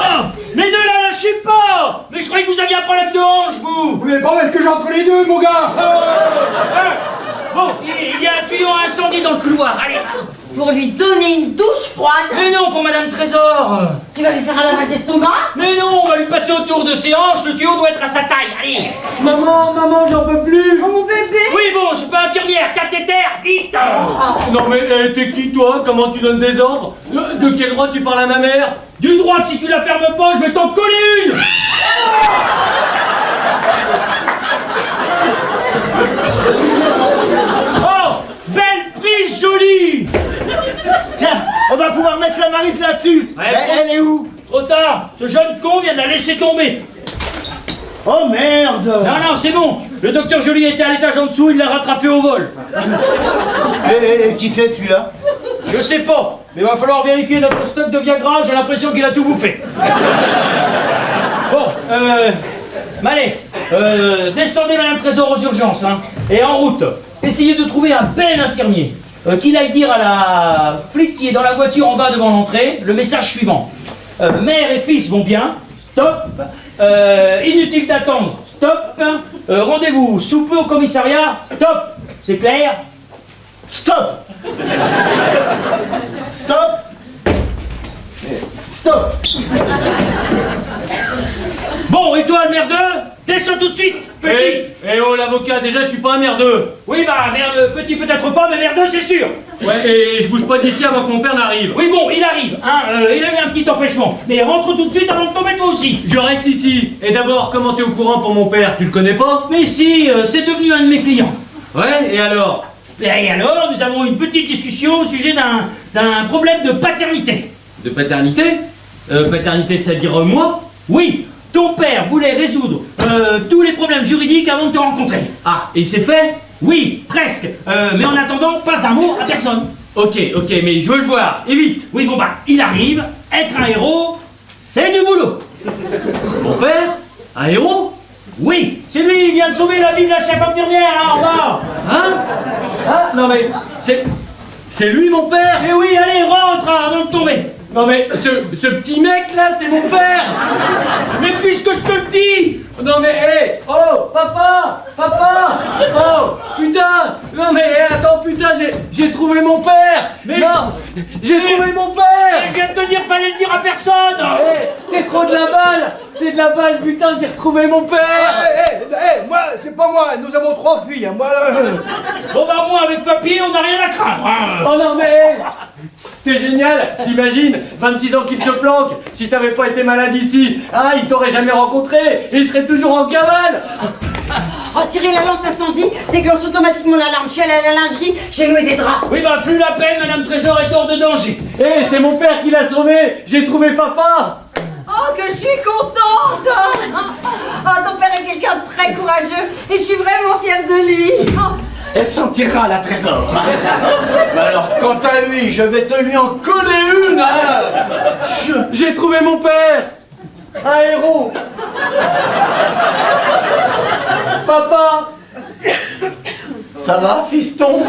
S2: Oh, mais ne la lâchez pas. Mais je croyais que vous aviez un problème de hanche, vous.
S3: Mais pas est-ce que j'ai entre les deux, mon gars.
S2: Bon, il y a un tuyau à incendie dans le couloir. Allez.
S7: Pour lui donner une douche froide.
S2: Mais non, pour Madame Trésor.
S7: Tu vas lui faire un lavage d'estomac.
S2: Mais non, on va lui passer autour de ses hanches. Le tuyau doit être à sa taille. Allez.
S11: Maman, j'en peux plus.
S7: Oh mon bébé.
S2: Oui, bon, je suis pas infirmière. Cathéter, vite.
S11: Non mais t'es qui toi? Comment tu donnes des ordres? De quel droit tu parles à ma mère?
S2: Du droit que si tu la fermes pas, je vais t'en coller une. Oh, belle prise, Jolie.
S3: Tiens, on va pouvoir mettre la Maryse là-dessus.
S2: Ouais,
S3: Elle est où?
S2: Trop tard. Ce jeune con vient de la laisser tomber.
S3: Oh merde.
S2: Non, c'est bon. Le docteur Joly était à l'étage en dessous, il l'a rattrapé au vol.
S3: Et qui c'est celui-là?
S2: Je sais pas, mais il va falloir vérifier notre stock de Viagra, j'ai l'impression qu'il a tout bouffé. Bon, allez, descendez Madame Trésor aux urgences, hein, et en route, essayez de trouver un bel infirmier, qu'il aille dire à la flic qui est dans la voiture en bas devant l'entrée, le message suivant. Mère et fils vont bien, stop, inutile d'attendre, stop, rendez-vous sous peu au commissariat, stop, c'est clair?
S3: Stop. Stop. Stop.
S2: Bon, et toi, le merdeux, descends tout de suite, petit.
S11: Eh oh l'avocat, déjà je suis pas un merdeux.
S2: Oui, bah, merdeux, petit peut-être pas, mais merdeux, c'est sûr.
S11: Ouais, et je bouge pas d'ici avant que mon père n'arrive.
S2: Oui, bon, il arrive, hein, il a eu un petit empêchement. Mais rentre tout de suite avant de tomber toi aussi.
S11: Je reste ici. Et d'abord, comment t'es au courant pour mon père? Tu le connais pas?
S2: Mais si, c'est devenu un de mes clients.
S11: Ouais, et alors?
S2: Et alors, nous avons une petite discussion au sujet d'un problème de paternité.
S11: De paternité? Paternité, c'est-à-dire moi?
S2: Oui, ton père voulait résoudre tous les problèmes juridiques avant de te rencontrer.
S11: Ah, et c'est fait?
S2: Oui, presque. Mais en attendant, pas un mot à personne.
S11: Ok, mais je veux le voir, et vite.
S2: Oui, bon bah, il arrive. Être un héros, c'est du boulot.
S11: Mon père? Un héros?
S2: Oui, c'est lui, il vient de sauver la vie de la chef infirmière, là, en bas.
S11: Hein? Ah, non mais, c'est lui mon père?
S2: Eh oui, allez, rentre avant de tomber.
S11: Non mais, ce petit mec là, c'est mon père!
S2: Mais puisque je te le dis!
S11: Non mais, hé! Oh, papa! Oh, putain! Non mais, attends, putain, j'ai trouvé mon père!
S2: Mais
S11: non! J'ai trouvé mon père!
S2: Je viens de te dire, fallait le dire à personne!
S11: C'est trop de la balle! C'est de la balle, putain, j'ai retrouvé mon père!
S3: Moi, c'est pas moi, nous avons 3 filles, hein, moi...
S2: Bon bah, au moins, avec papy, on n'a rien à craindre, hein.
S11: Oh non mais, T'es génial. T'imagines, 26 ans qu'il se planque. Si t'avais pas été malade ici, ah, il t'aurait jamais rencontré. Et il serait toujours en cavale.
S7: Retirez la lance incendie, déclenche automatiquement l'alarme. Je suis allée à la lingerie, j'ai loué des draps.
S2: Oui, bah, plus la peine, Madame Trésor est hors de danger.
S11: Eh, c'est mon père qui l'a sauvé. J'ai trouvé papa.
S7: Oh, que je suis contente. Oh, ton père est quelqu'un de très courageux et je suis vraiment fière de lui. Oh.
S5: Elle s'en tirera, la Trésor. Mais alors, quant à lui, je vais te lui en coller une, hein.
S11: J'ai trouvé mon père. Un héros. Papa.
S5: Ça va, fiston?